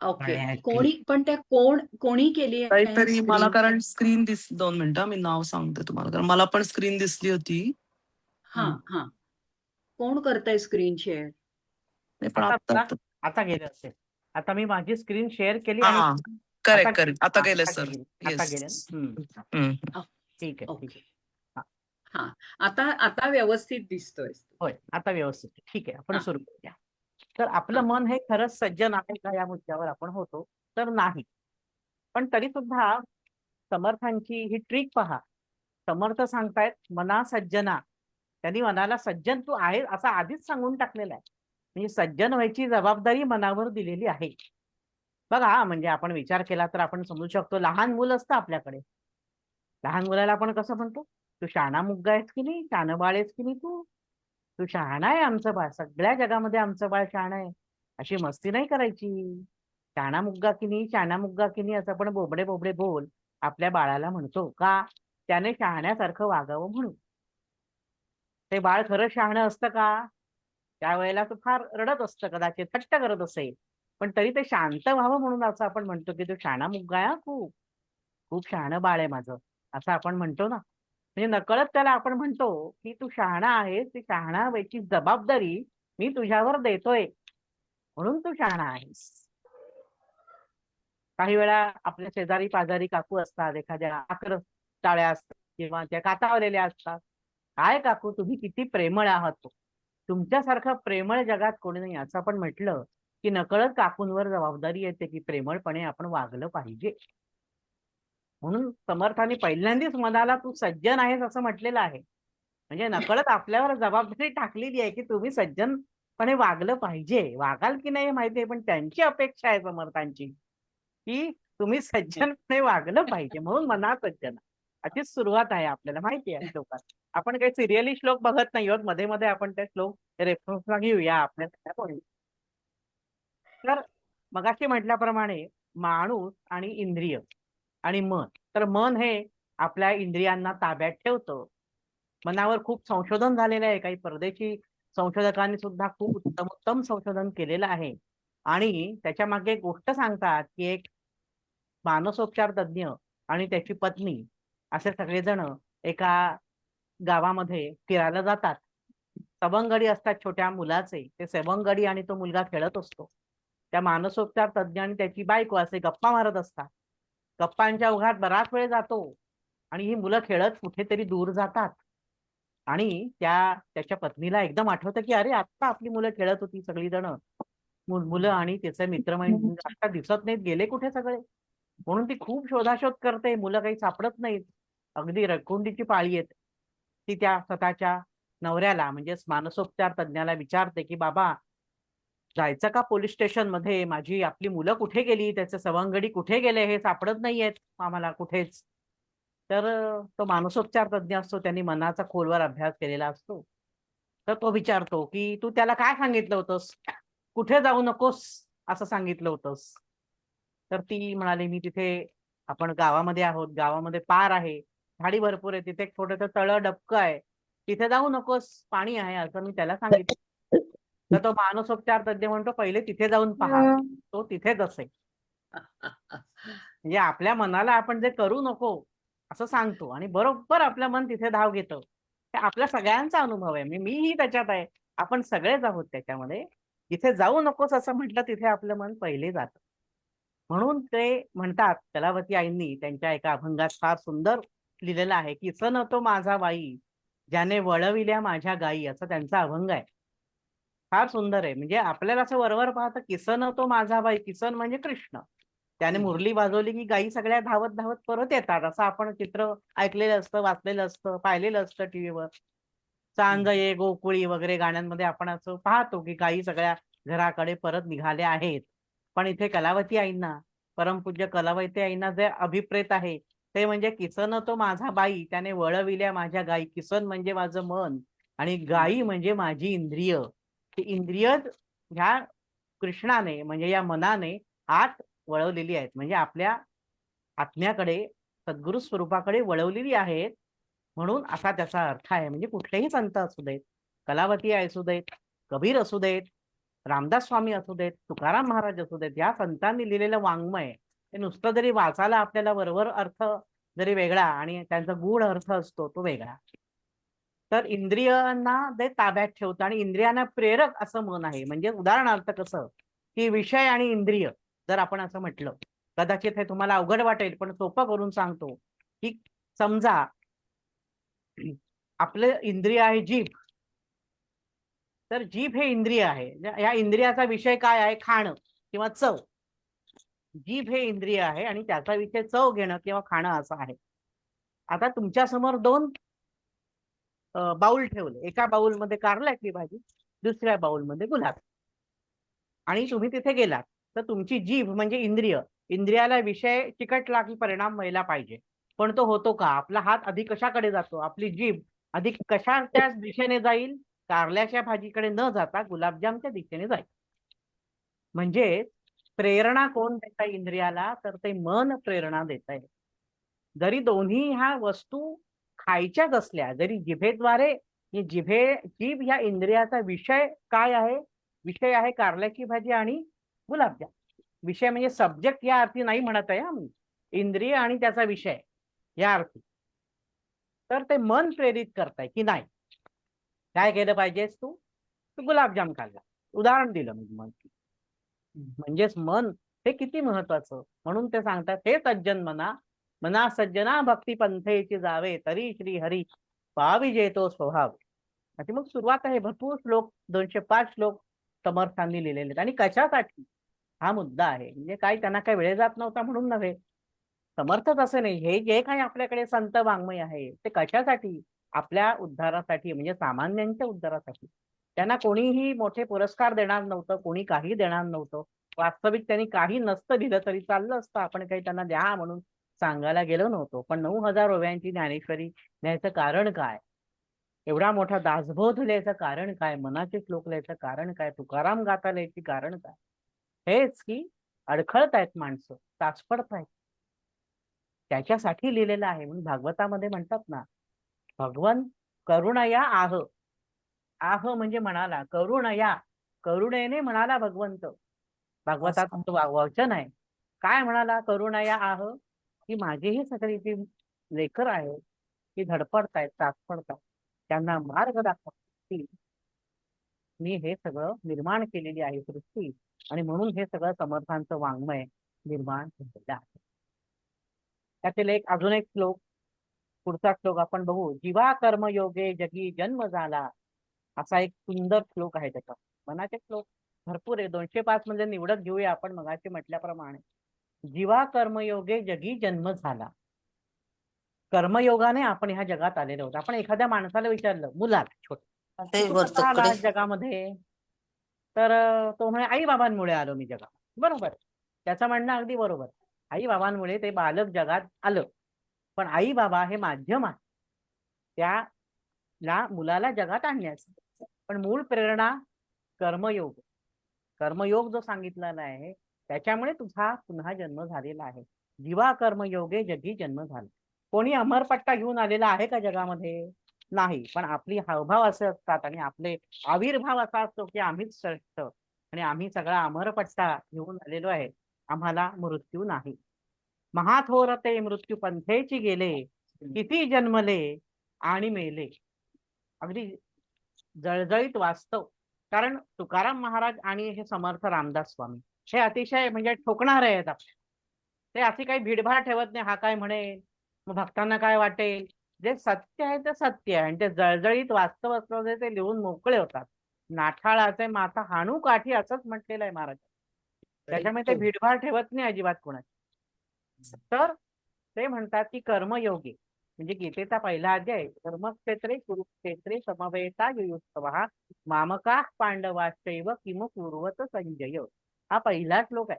Okay. कोणी केली आहे काहीतरी मला, स्क्रीन? कारण स्क्रीन 2 मिनिटं मी नाव सांगते तुम्हाला, कारण मला पण स्क्रीन दिसली होती. हा हा. कोण करताय स्क्रीन शेअर? नाही पण आता आता आता आता गेले असेल. आता मी माझी स्क्रीन शेअर केली आणि हा करेक्ट करेक्ट. आता गेले आता सर. गेले आता गेले येस. ना? ठीक आहे ठीक ओके. आहे. हा, आता व्यवस्थित दिसतोय. होय आता व्यवस्थित ठीक आहे. आपण हा. सुरू करूया. तर आपलं हा. मन हे खरंच सज्जन आहे का या मुद्द्यावर आपण होतो तर नाही. पण तरी सुद्धा समर्थांची ही ट्रिक पहा. समर्थ सांगतायत मना सज्जना. त्यांनी मनाला सज्जन तू आहे असं आधीच सांगून टाकलेलं आहे. म्हणजे सज्जन व्हायची जबाबदारी मनावर दिलेली आहे. बघा म्हणजे आपण विचार केला तर आपण समजू शकतो लहान मुलं असतं आपल्याकडे. लहान मुलाला आपण कसं म्हणतो, तू शहाणा मुलगा आहेस की नाही, शहाणं बाळ आहेस की नाही तू. तू शहाणा आहे आमचं बाळ, सगळ्या जगामध्ये आमचं बाळ शहाणं आहे. अशी मस्ती नाही करायची. शहाणा मुलगा की नाही, शहाणा मुलगा की नाही असं आपण बोबडे बोबडे बोल आपल्या बाळाला म्हणतो का? त्याने शहाण्यासारखं वागावं म्हणून. ते बाळ खरं शहाणं असतं का? त्यावेळेला तो फार रडत असतं कदाचित, थट्ट करत असेल. पण तरी ते शांत व्हावं म्हणून असं आपण म्हणतो की तो शहाणा मुलगा आहे हा खूप. खूप शहाणं बाळ आहे माझं, असं आपण म्हणतो ना. म्हणजे नकळत त्याला आपण म्हणतो की तू शहाणा आहेस, ती शहाणा व्हायची जबाबदारी मी तुझ्यावर देतोय म्हणून तू शहाणा आहेस. काही वेळा आपल्या शेजारी पाजारी काकू असतात, एखाद्या आकर टाळ्या असतात किंवा त्या कातावलेल्या असतात. काय काकू तुम्ही किती प्रेमळ आहात तो. तुमच्यासारखं प्रेमळ जगात कोणी नाही असं आपण म्हटलं की नकळत काकूंवर जबाबदारी येते की प्रेमळपणे आपण वागलं पाहिजे. म्हणून समर्थाने पहिल्यांदाच मनाला तू सज्जन आहेस असं म्हटलेलं आहे. म्हणजे नकळत आपल्यावर जबाबदारी टाकलेली आहे की तुम्ही सज्जनपणे वागलं पाहिजे. वागाल की नाही माहिती आहे पण त्यांची अपेक्षा आहे समर्थांची की तुम्ही सज्जनपणे वागलं पाहिजे म्हणून मना सज्जन. अशीच सुरुवात आहे आपल्याला माहिती आहे श्लोकात. आपण काही सिरियली श्लोक बघत नाही आहोत. मध्ये मध्ये आपण ते श्लोक रेफरन्सला घेऊया आपल्या सगळ्या पॉईंट. तर मगाशी म्हटल्याप्रमाणे माणूस आणि इंद्रिय आणि मन. तर मन हे आपल्या इंद्रियांना ताब्यात ठेवतं. मनावर खूप संशोधन झालेलं आहे. काही परदेशी संशोधकांनी सुद्धा खूप उत्तम उत्तम संशोधन केलेलं आहे. आणि त्याच्या मागे एक गोष्ट सांगतात की एक मानसोपचार तज्ञ आणि त्याची पत्नी असे सगळेजण एका गावामध्ये फिरायला जातात. सवंगडी असतात छोट्या मुलाचे. ते सवंगडी आणि तो मुलगा खेळत असतो. त्या मानसोपचार तज्ञ आणि त्याची बायको असे गप्पा मारत असतात. गप्पांच्या ओघात बराच वेळ जातो आणि ही मुलं खेळत कुठेतरी दूर जातात. आणि त्याच्या पत्नीला एकदम आठवतं की अरे आत्ता आपली मुलं खेळत होती सगळीजण. मुलं आणि त्याचे मित्रमैत्रिणी आता दिसत नाहीत, गेले कुठे सगळे. म्हणून ती खूप शोधाशोध करते. मुलं काही सापडत नाहीत. अगदी रखुंडीची पाळी येते. ती त्या स्वतःच्या नवऱ्याला म्हणजेच मानसोपचार तज्ञाला विचारते की बाबा जायचं का पोलीस स्टेशन मध्ये, माझी आपली मुलं कुठे गेली, त्याचे सवंगडी कुठे गेले हे सापडत नाहीयेत आम्हाला कुठेच. तर तो मानसोपचार तज्ञ असतो, त्यांनी मनाचा खोलवर अभ्यास केलेला असतो. तर तो विचारतो की तू त्याला काय सांगितलं होतंस, कुठे जाऊ नकोस असं सांगितलं होतंस. तर ती म्हणाली मी तिथे, आपण गावामध्ये आहोत, गावामध्ये पार आहे, झाडी भरपूर आहे, तिथे एक छोटंसं तळं डबकं आहे, तिथे जाऊ नकोस, पाणी आहे असं मी त्याला सांगितलं. तर तो मानसोपचार तज्ञ म्हणतो पहिले तिथे जाऊन पहा, तो तिथेच असेल. म्हणजे आपल्या मनाला आपण जे करू नको असं सांगतो आणि बरोबर आपलं मन तिथे धाव घेतं. हे आपल्या सगळ्यांचा अनुभव आहे. मीही त्याच्यात आहे. आपण सगळेच आहोत त्याच्यामध्ये. जिथे जाऊ नकोस असं म्हटलं तिथे आपलं मन पहिले जातं. म्हणून ते म्हणतात कलावती आईंनी त्यांच्या एका अभंगात फार सुंदर लिहिलेलं आहे, किसन तो माझा बाई, ज्याने वळविल्या माझ्या गायी असं त्यांचा अभंग आहे. फार सुंदर आहे. म्हणजे आपल्याला असं वरवर पाहतं किसन तो माझा बाई, किसन म्हणजे कृष्ण. त्याने मुरली वाजवली की गायी सगळ्या धावत धावत परत येतात. असं आपण चित्र ऐकलेलं असतं, वाचलेलं असतं, पाहिलेलं असतं टीव्हीवर. चांग ये गोकुळी वगैरे गाण्यांमध्ये आपण असं पाहतो की गायी सगळ्या घराकडे परत निघाल्या आहेत. पण इथे कलावती आईंना, परमपूज्य कलावती आईंना जे अभिप्रेत आहे ते म्हणजे किसन तो माझा बाई, त्याने वळविल्या माझ्या गायी. किसन म्हणजे माझं मन आणि गायी म्हणजे माझी इंद्रिय. ती इंद्रिय ह्या कृष्णाने म्हणजे या मनाने आत वळवलेली आहेत. म्हणजे आपल्या आत्म्याकडे, सद्गुरु स्वरूपाकडे वळवलेली आहेत. म्हणून असा त्याचा अर्थ आहे. म्हणजे कुठलेही संत असू देत, कलावती असू देत, कबीर असू देत, रामदास स्वामी असू देत, तुकाराम महाराज असू देत, या संतांनी लिहिलेलं वाङ्मय हे नुसतं जरी वाचायला आपल्याला वरवर अर्थ जरी वेगळा आणि त्यांचा गूढ अर्थ असतो तो वेगळा. तर इंद्रियांना ते ताब्यात ठेवतं आणि इंद्रियांना प्रेरक असं मन आहे. म्हणजे उदाहरणार्थ कसं की विषय आणि इंद्रिय जर आपण असं म्हटलं कदाचित हे तुम्हाला अवघड वाटेल, पण सोपं करून सांगतो की समजा आपलं इंद्रिय आहे जीभ. तर जीभ हे इंद्रिय आहे. या इंद्रियाचा विषय काय आहे? खाणं किंवा चव. जीभ हे इंद्रिय आहे आणि त्याचा विषय चव घेणं किंवा खाणं असं आहे. आता तुमच्या समोर दोन बाउल ठेवले. एका बाउलमध्ये कारल्याची भाजी, दुसऱ्या बाउलमध्ये गुलाब. आणि तुम्ही तिथे गेलात तर तुमची जीभ म्हणजे इंद्रिय, इंद्रियाला विषय चिकटला की परिणाम व्हायला पाहिजे. पण तो होतो का? आपला हात अधिक कशाकडे जातो? आपली जीभ अधिक कशाच्या दिशेने जाईल? कारल्याच्या भाजीकडे न जाता गुलाबजामच्या दिशेने जाईल. म्हणजे प्रेरणा कोण देत आहे इंद्रियाला? तर ते मन प्रेरणा देत आहे. जरी दोन्ही ह्या वस्तू खायच्याच असल्या, जरी जिभेद्वारे जीभ ह्या इंद्रियाचा विषय काय आहे? विषय आहे कारल्याची भाजी आणि गुलाबजाम. विषय म्हणजे सब्जेक्ट या अर्थी नाही म्हणत आहे आम्ही, इंद्रिय आणि त्याचा विषय या अर्थी. तर ते मन प्रेरित करताय की नाही, काय केलं पाहिजेस तू गुलाबजाम खाल्ला. उदाहरण दिलं मी मन. म्हणजेच मन हे किती महत्वाचं. म्हणून ते सांगतात, हे सज्जन मना सज्जना भक्ती पंथेची जावे, तरी श्री हरी पाविजे तो स्वभाव. आणि मग सुरुवात आहे. भरपूर श्लोक, 205 श्लोक समर्थांनी लिहिलेले आहेत. आणि कशासाठी हा मुद्दा आहे, म्हणजे काय त्यांना काय वेळ जात नव्हता म्हणून नव्हे, समर्थच असं नाही. हे जे काही आपल्याकडे संत वाङ्मय आहे ते कशासाठी? आपल्या उद्धारासाठी, म्हणजे सामान्यांच्या उद्धारासाठी. त्यांना कोणीही मोठे पुरस्कार देणार नव्हतं, कोणी काही देणार नव्हतं. वास्तविक त्यांनी काही नसतं दिलं तरी चाललं असतं, आपण काही त्यांना द्या म्हणून सांगायला गेलो नव्हतो. पण 9,000 ओव्यांची ज्ञानेश्वरी न्यायचं कारण काय? एवढा मोठा दासबोध लिहायचं कारण काय? मनाचे श्लोक लिहायचं कारण काय? तुकाराम गाथा लिहायची कारण काय? हेच की अडखळतायत माणसं, तास पडतायत, त्याच्यासाठी लिहिलेलं आहे. म्हणून भागवतामध्ये म्हणतात ना, भगवन करुणया आह. आह म्हणजे म्हणाला, करुणया, करुणेने म्हणाला भगवंत. भागवतात वचन आहे. काय म्हणाला? करुणया आह, की माझीही सगळी जी लेकर आहेत ती धडपडतायत, त्रास पडतात, त्यांना मार्ग दाखवतील. मी हे सगळं निर्माण केलेली आहे सृष्टी, आणि म्हणून हे सगळं समर्थांचं वाङ्मय निर्माण केलेलं आहे. त्यातील अजून एक श्लोक, पुढचा श्लोक आपण बघू. जीवा कर्मयोगे जगी जन्म झाला, असा एक सुंदर श्लोक आहे त्याचा. मनाचे श्लोक भरपूर आहे, 205 म्हणजे निवडत घेऊया आपण मगाशी म्हटल्याप्रमाणे. जीवा कर्मयोगे जगी जन्म झाला. कर्मयोगाने आपण ह्या जगात आलेलो आहोत. आपण एखाद्या माणसाला विचारलं, मुलाला छोट, ते तू कसा आला वर्तकडे जगामध्ये? तर तो म्हणे, आई बाबांमुळे आलो मी जगात. बरोबर, त्याचं म्हणणं अगदी बरोबर. आई बाबांमुळे ते बालक जगात आलं. पण आई बाबा हे माध्यम आहे त्या मुलाला जगात आणण्याचं. पण मूळ प्रेरणा कर्मयोग. कर्मयोग जो सांगितलेला आहे त्याच्यामुळे तुझा पुन्हा जन्म झालेला आहे. जीवा कर्मयोगे जगी जन्म झाला. कोणी अमरपट्टा घेऊन आलेला आहे का जगामध्ये? नाही. पण आपली हावभाव असे असतात आणि आपले आविर्भाव असा असतो की आम्हीच श्रेष्ठ आणि आम्ही सगळा अमरपट्टा घेऊन आलेलो आहे, आम्हाला मृत्यू नाही. महाथोर ते मृत्यू पंथेची गेले, किती जन्मले आणि मेले. अगदी जळजळीत वास्तव. कारण तुकाराम महाराज आणि हे समर्थ रामदास स्वामी हे अतिशय म्हणजे ठोकणारे आहेत आपले. ते अशी काही भीडभाड ठेवत नाही, हा काय म्हणेल, मग भक्तांना काय वाटेल. जे सत्य आहे ते सत्य आहे, आणि ते जळजळीत वास्तव असलं ते लिहून मोकळे होतात. नाठाळाचे माथा हाणू काठी असंच म्हटलेलं आहे महाराज. त्याच्यामुळे ते भीडभाड ठेवत नाही अजिबात कोणाची. तर ते म्हणतात की कर्मयोगी, म्हणजे गीतेचा पहिला अध्याय, धर्मक्षेत्रे कुरुक्षेत्रे समवेता युयुत्सवः मामकाः पांडवाश्चैव किम कुर्वत संजय. हा पहिला श्लोक आहे.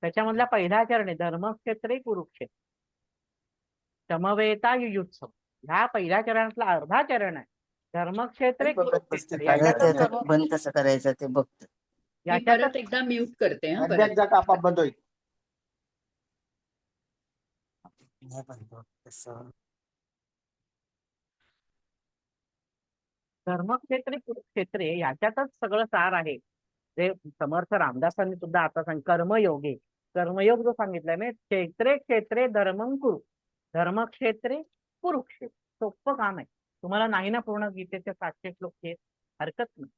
त्याच्यामधला पहिला चरण आहे, धर्मक्षेत्रे कुरुक्षेत्र समवेता युयुत्सव. ह्या पहिल्या चरणातला अर्धा चरण आहे धर्मक्षेत्रे कुरुक्षेत्र. याच्यातच बंद कसं करायचं ते बघतो. मी परत एकदा म्यूट करते. हा, परत. अध्यात जाता आपाप बंद होईल. नाही बंद होत तसं. धर्मक्षेत्रे कुरुक्षेत्रे याच्यातच सगळं सार आहे. ते समर्थ रामदासांनी सुद्धा आता कर्मयोगे, कर्मयोग जो सांगितलाय मी, क्षेत्रे क्षेत्रे धर्मं कुरु, धर्मक्षेत्रे कुरुक्षेत्र. सोपं काम आहे. तुम्हाला नाही ना पूर्ण गीतेचे 700 श्लोक हे हरकत नाही.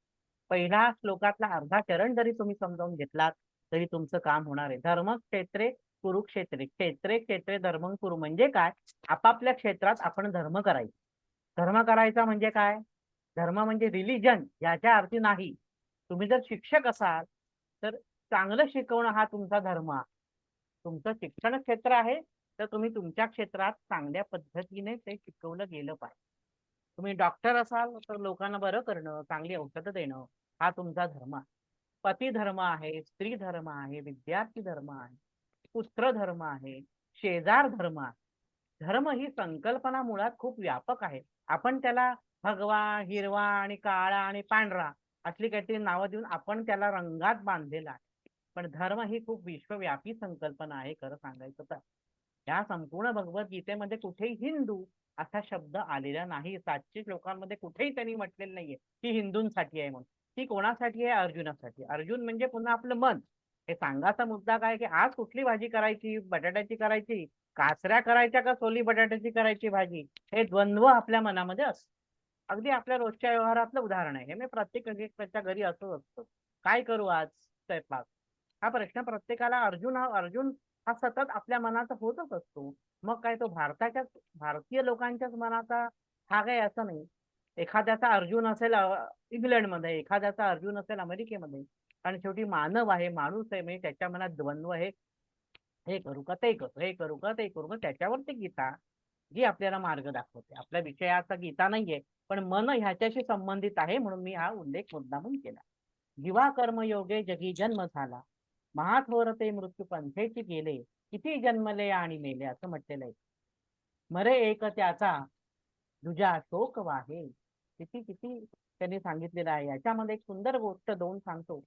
पहिल्या श्लोकातला अर्धा चरण जरी तुम्ही समजावून घेतलात तरी तुमचं काम होणार आहे. धर्मक्षेत्रे कुरुक्षेत्रे क्षेत्रे क्षेत्रे धर्मं कुरु म्हणजे काय? आपापल्या क्षेत्रात आपण धर्म करायचा. धर्म करायचा म्हणजे काय? धर्म म्हणजे रिलिजन याच्या अर्थी नाही. तुम्ही जर शिक्षक असाल तर चांगलं शिकवणं हा तुमचा धर्म आहे. तुमचं शिक्षण क्षेत्र आहे तर तुम्ही तुमच्या क्षेत्रात चांगल्या पद्धतीने ते शिकवलं गेलं पाहिजे. तुम्ही डॉक्टर असाल तर लोकांना बरं करणं, चांगली औषधं देणं हा तुमचा धर्म आहे. पती धर्म आहे, स्त्री धर्म आहे, विद्यार्थी धर्म आहे, पुत्र धर्म आहे, शेजार धर्म आहे. धर्म ही संकल्पना मुळात खूप व्यापक आहे. आपण त्याला भगवा, हिरवा आणि काळा आणि पांढरा असली काहीतरी नावं देऊन आपण त्याला रंगात बांधलेला आहे. पण धर्म ही खूप विश्वव्यापी संकल्पना आहे खरं सांगायचं तर. या संपूर्ण भगवद्गीतेमध्ये कुठेही हिंदू असा शब्द आलेला नाही. 700 श्लोकांमध्ये कुठेही त्यांनी म्हटलेलं नाहीये की हिंदूंसाठी आहे म्हणून. ती कोणासाठी आहे? अर्जुनासाठी. अर्जुन म्हणजे पुन्हा आपलं मन. हे सांगायचा मुद्दा काय की आज कुठली भाजी करायची? बटाट्याची करायची, काचऱ्या करायच्या का सोली बटाट्याची करायची भाजी? हे द्वंद्व आपल्या मनामध्ये असतं. अगदी आपल्या रोजच्या व्यवहारातलं उदाहरण आहे. हे मी प्रत्येकाच्या घरी असंच असतं. काय करू आज स्वयंपाक? हा प्रश्न प्रत्येकाला अर्जुन हा सतत आपल्या मनात होतच असतो. मग काय तो भारतीय लोकांच्याच मनाचा भाग आहे असं नाही. एखाद्याचा अर्जुन असेल इंग्लंडमध्ये, एखाद्याचा अर्जुन असेल अमेरिकेमध्ये. कारण शेवटी मानव आहे, माणूस आहे, म्हणजे त्याच्या मनात द्वंद्व आहे. हे करू का ते करू, हे करू का ते करू. मग त्याच्यावरती गीता जी आपल्याला मार्ग दाखवते. आपल्या विषयाचा गीता नाहीये, पण मन ह्याच्याशी संबंधित आहे म्हणून मी हा उल्लेख मुद्दामून केला. जीवा कर्मयोगे जगी जन्म झाला, महाथोर ते मृत्यू पंथेची गेले, किती जन्मले आणि मेले असं म्हटलेलं आहे. मरे एक त्याचा दुजा शोक वाहे. किती किती त्यांनी सांगितलेलं आहे. याच्यामध्ये एक सुंदर गोष्ट दोन सांगतो.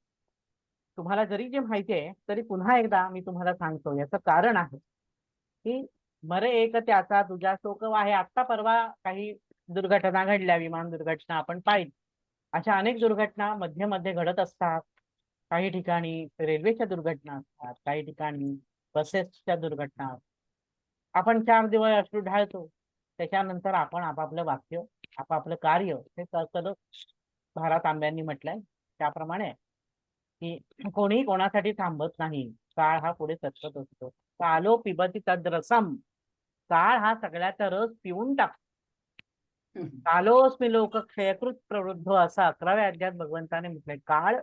तुम्हाला जरी जे माहिती आहे तरी पुन्हा एकदा मी तुम्हाला सांगतो. याचं कारण आहे की मरे एक त्याचा तुझा शोक वाहे. आत्ता परवा काही दुर्घटना घडल्या, विमान दुर्घटना आपण पाहिली. अशा अनेक दुर्घटना मध्ये मध्ये घडत असतात. काही ठिकाणी रेल्वेच्या दुर्घटना असतात, काही ठिकाणी बसेसच्या दुर्घटना असतात. आपण 4 दिवस अश्रू ढाळतो. त्याच्यानंतर आपण आपापलं वाक्य, आपापलं कार्य हे करत. भारा तांब्यांनी म्हटलंय त्याप्रमाणे की कोणी कोणासाठी थांबत नाही. काळ हा पुढे सरकत असतो. कालो पिबती तद्रसम. काळ हा सगळ्याचा रस पिऊन टाकतो. कालोस्मी लोक क्षयकृत प्रवृद्ध असं 11व्या अध्यायात भगवंताने म्हटलंय. काळ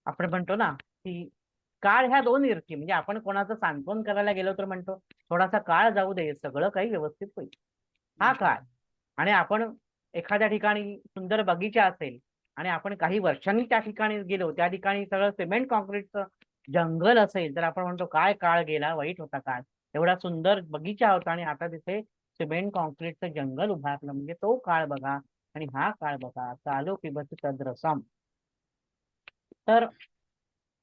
आपण म्हणतो ना की काळ ह्या दोन इरकी, म्हणजे आपण कोणाचं सांत्वन करायला गेलो तर म्हणतो थोडासा काळ जाऊ दे, सगळं काही व्यवस्थित होईल. हा काळ. आणि आपण एखाद्या ठिकाणी सुंदर बगीचा असेल आणि आपण काही वर्षांनी त्या ठिकाणी गेलो, त्या ठिकाणी सगळं सिमेंट कॉन्क्रीटचं जंगल असेल तर आपण म्हणतो काय काळ गेला, वाईट होता काळ. एवढा सुंदर बगीचा होता आणि आता तिथे सिमेंट कॉन्क्रीटचं जंगल उभारलं. म्हणजे तो काळ बघा आणि हा काळ बघा. कालो पिबती तद्रसम. तर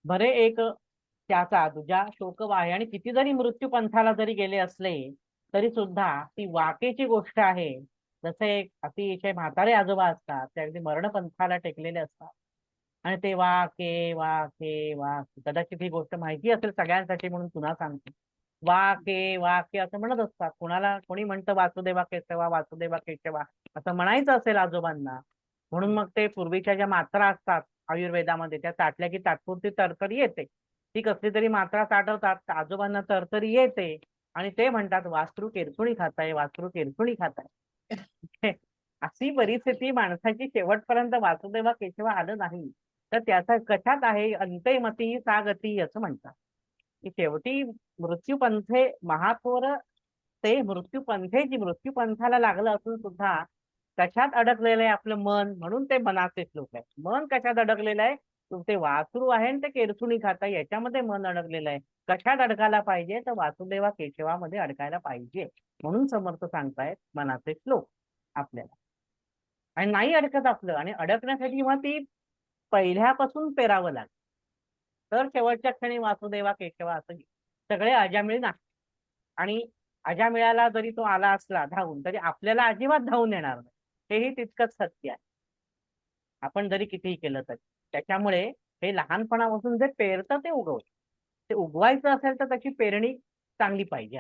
बरे एक त्याचा तुझ्या शोक वाहे. आणि किती जरी मृत्यू पंथाला जरी गेले असले तरी सुद्धा ती वाकेची गोष्ट आहे. जसे एक अतिशय म्हातारे आजोबा असतात ते अगदी मरणपंथाला टेकलेले असतात आणि ते वाके वाके वाके. कदाचित ही गोष्ट माहिती असेल सगळ्यांसाठी म्हणून पुन्हा सांगतो. वाके वाके असं म्हणत असतात. कोणाला कोणी म्हणतं वासुदेवा केशवा वासुदेवा केशवा असं म्हणायचं असेल आजोबांना म्हणून मग ते पूर्वीच्या ज्या मात्रा असतात आयुर्वेदामध्ये त्या चाटल्या की तात्पुरती तरतरी येते. ती कसली तरी मात्रा साठवतात, आजोबांना तरतरी येते आणि ते म्हणतात वासरू केरसुणी खाताय, वासरू केरसुणी खाताय. अशी परिस्थिती माणसाची शेवटपर्यंत वासुदेवा केशवा आलं नाही तर त्याचा कशात आहे? अंतैमती सा गती असं म्हणतात की शेवटी मृत्यूपंथे महाथोर ते मृत्यूपंथेची मृत्यूपंथाला लागलं असून सुद्धा कशात अडकलेलं आहे आपलं मन, म्हणून ते मनाचे श्लोक आहे. मन कशात अडकलेलं आहे? ते वासरू आहे आणि ते केरसुणी खाता याच्यामध्ये मन अडकलेलं आहे. कशात अडकायला पाहिजे? तर वासुदेवा केशवामध्ये अडकायला पाहिजे. म्हणून समर्थ सांगतायत मनाचे श्लोक आपल्याला. आणि नाही अडकत आपलं, आणि अडकण्यासाठी मग ती पहिल्यापासून पेरावं लागतं. तर शेवटच्या क्षणी वासुदेवा केशवा असं सगळे अजामिळ नाही. आणि अजामिळाला जरी तो आला असला धावून तरी आपल्याला अजिबात धावून येणार नाही. हेही तितकंच सत्य आहे. आपण जरी कितीही केलं तरी. त्याच्यामुळे हे लहानपणापासून जे पेरतं ते उगवतं. ते उगवायचं असेल तर त्याची पेरणी चांगली पाहिजे.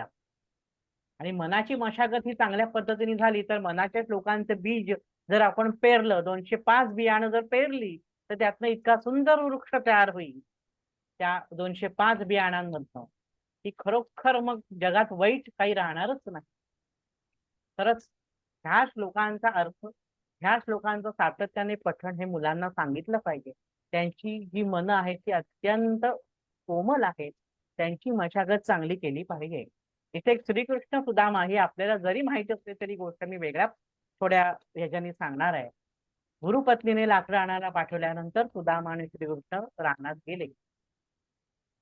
आणि मनाची मशागत ही चांगल्या पद्धतीने झाली तर मनाच्या श्लोकांचं बीज जर आपण पेरलं, 205 बियाणं जर पेरली तर त्यातनं इतका सुंदर वृक्ष तयार होईल त्या 205 बियाणांमधनं की खरोखर मग जगात वाईट काही राहणारच नाही. खरंच ह्या श्लोकांचा अर्थ, ह्या श्लोकांचं सातत्याने पठण हे मुलांना सांगितलं पाहिजे. त्यांची जी मनं आहेत ती अत्यंत कोमल आहेत, त्यांची मशागत चांगली केली पाहिजे. इथे एक श्रीकृष्ण सुदामा ही आपल्याला जरी माहिती असली तरी गोष्ट मी वेगळ्या थोड्या ह्याच्यानी सांगणार आहे. गुरुपत्नीने लाकडं आणायला पाठवल्यानंतर सुदामा आणि श्रीकृष्ण रानात गेले.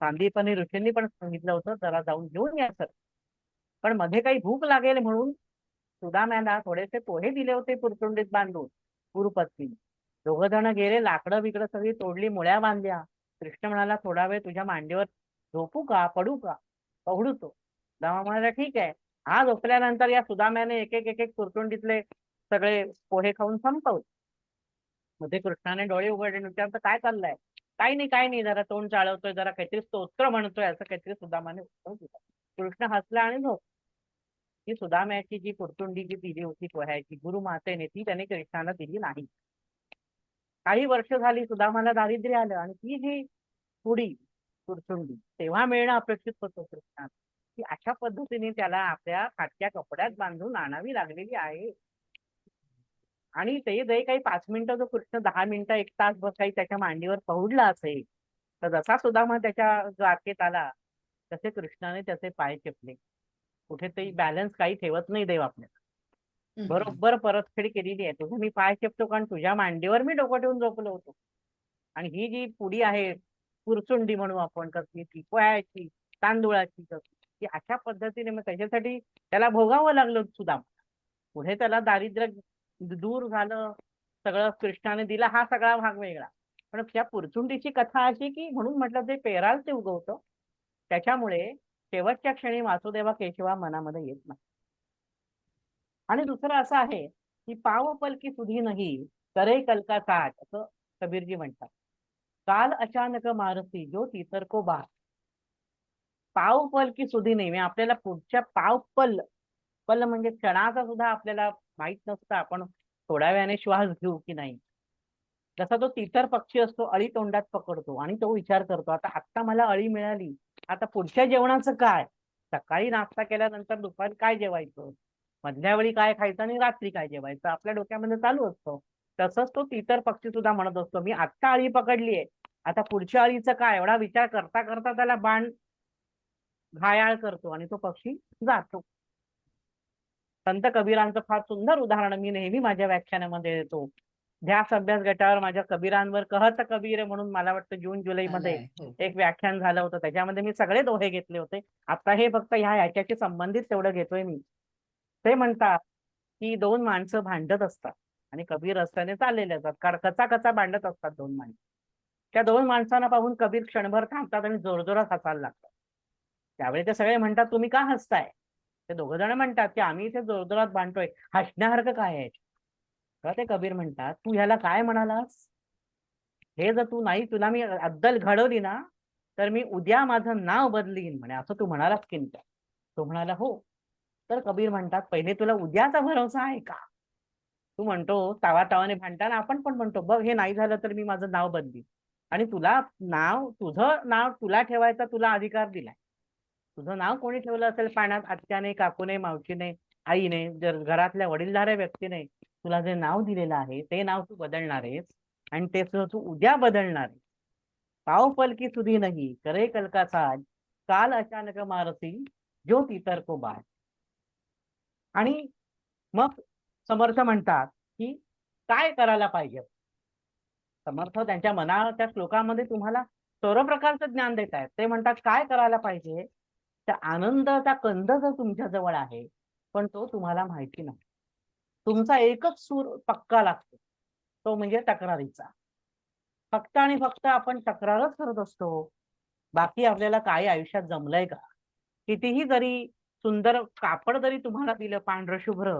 सांदीपनी ऋषींनी पण सांगितलं होतं जरा जाऊन घेऊन या सर. पण मध्ये काही भूक लागेल म्हणून सुदाम्याला थोडेसे पोहे दिले होते पुरचुंडीत बांधून गुरुपत्नीने. दोघं जण गेले, लाकडं बिकडं सगळी तोडली, मुळ्या बांधल्या. कृष्ण म्हणाला थोडा वेळ तुझ्या मांडीवर झोपू का, पडू का? पडू तो. सुदामा म्हणाला ठीक आहे. हा झोपल्यानंतर या सुदाम्याने एक एक एक एक पुरचुंडीतले सगळे पोहे खाऊन संपवले. मध्ये कृष्णाने डोळे उघडले, विचारतं काय चाललंय? काही नाही काही नाही, जरा तोंड चाळवतोय, जरा काहीतरी स्तोत्र म्हणतोय, असं काहीतरी सुदामाने उत्तर दिलं. कृष्ण हसला आणि झोप. ही सुदाम्याची जी पुरचुंडी जी दिली होती पोह्याची गुरुमातेने, ती त्याने कृष्णाला दिली नाही. काही वर्ष झाली सुदामाला दारिद्र्य आलं आणि ती जी पुडी पुरचुंडी तेव्हा मिळणं अपेक्षित होतं कृष्णाला, ती अशा पद्धतीने त्याला आपल्या फाटक्या कपड्यात बांधून आणावी लागलेली आहे. आणि ते जे काही 5 मिनिटं जो कृष्ण 10 मिनिटं 1 तास काही त्याच्या मांडीवर पहुडला असेल, तर जसा सुदामा त्याच्या द्वारकेत आला तसे कृष्णाने त्याचे पाय चेपले. कुठेतरी बॅलन्स काही ठेवत नाही देव आपल्याला. बरोबर परतफेड केलेली आहे. तुझं मी पाय चेपतो कारण तुझ्या मांडीवर मी डोकं ठेवून झोपलो होतो. आणि ही जी पुडी आहे पुरचुंडी म्हणू आपण कसली ती पोह्याची, तांदुळाची ती अशा पद्धतीने मग त्याच्यासाठी त्याला भोगावं लागलं सुदामा. पुढे त्याला दारिद्र्य दूर झालं, सगळं कृष्णाने दिलं, हा सगळा भाग वेगळा. पण त्या पुरचुंडीची कथा अशी की म्हणून म्हटलं ते पेराल ते उगवतं. त्याच्यामुळे शेवटच्या क्षणी वासुदेवा केशवा मनामध्ये येत नाही. आणि दुसरं असं आहे की पाव पलकी सुधी नाही करे कलका काट, असं कबीरजी म्हणतात. काल अचानक मारती जो तीतर को बार. पाव पलकी सुधी नाही, म्हणजे आपल्याला पुढच्या पाव पल म्हणजे क्षणाचा सुद्धा आपल्याला माहित नसतं आपण थोड्या वेळाने श्वास घेऊ की नाही. जसा तो तितर पक्षी असतो, अळी तोंडात पकडतो आणि तो विचार करतो आता मला अळी मिळाली, आता पुढच्या जेवणाचं काय? सकाळी नाश्ता केल्यानंतर दुपारी काय जेवायचं, मधल्या वेळी काय खायचं आणि रात्री काय जेवायचं, आपल्या डोक्यामध्ये चालू असतो. तसंच तो तितर पक्षी सुद्धा म्हणत असतो मी आत्ता अळी पकडलीये, आता पुढच्या अळीचं काय, एवढा विचार करता करता त्याला बाण घायाळ करतो आणि तो पक्षी जातो. संत कबीरांचं फार सुंदर उदाहरण मी नेहमी माझ्या व्याख्यानामध्ये देतो. ध्यास अभ्यास गटावर माझ्या कबीरांवर कहत कबीर म्हणून मला वाटतं जून जुलै मध्ये एक व्याख्यान झालं होतं. त्याच्यामध्ये मी सगळे दोहे घेतले होते. आता हे फक्त ह्याच्याशी संबंधित तेवढं घेतोय मी. ते म्हणतात की 2 माणसं भांडत असतात आणि कबीर रस्त्याने चाललेले असतात. कचा कचा भांडत असतात 2 माणसं. त्या 2 माणसांना पाहून कबीर क्षणभर थांबतात आणि जोरजोरात हसायला लागतात. त्यावेळी ते सगळे म्हणतात तुम्ही का हसताय? ते 2 जण म्हणतात की आम्ही इथे जोरजोरात भांडतोय, हसण्यासारखं काय आहे? तेव्हा ते कबीर म्हणतात तू ह्याला काय म्हणालास? हे जर तू नाही, तुला मी अद्दल घडवली ना तर मी उद्या माझं नाव बदलीन म्हणे, असं तू म्हणालास की नाही? तो म्हणाला हो. तर कबीर म्हणतात पहिले तुला उद्याचा भरोसा आहे का? तू म्हणतो तावातावाने भांडताना आपण पण म्हणतो बघ हे नाही झालं तर मी माझं नाव बदलीन. आणि तुला तुझं नाव तुला ठेवायचा तुला अधिकार दिलाय. तुझं नाव कोणी ठेवलं असेल पाण्यात, आत्याने, काकूने, मावशीने, आईने, जर घरातल्या वडीलधाऱ्या व्यक्तीने तुला जे नाव दिलेलं आहे ते नाव तू बदलणार आहेस आणि ते तू उद्या बदलणार आहेस. पाव पलकी सुधी नाही करे कलका साज, काल अचानक मारती जो तीतर को बार. आणि मग समर्थ म्हणतात की काय करायला पाहिजे. समर्थ त्यांच्या त्या श्लोकामध्ये तुम्हाला सर्व प्रकारचं ज्ञान देत आहेत. ते म्हणतात काय करायला पाहिजे. त्या आनंदाचा कंद जर तुमच्या जवळ आहे पण तो तुम्हाला माहिती नाही. तुमचा एकच सूर पक्का लागतो, तो म्हणजे तक्रारीचा. फक्त आणि फक्त आपण तक्रारच करत असतो. बाकी आपल्याला काय आयुष्यात जमलंय का? कितीही जरी सुंदर कापड जरी तुम्हाला दिलं पांढरं शुभ्र,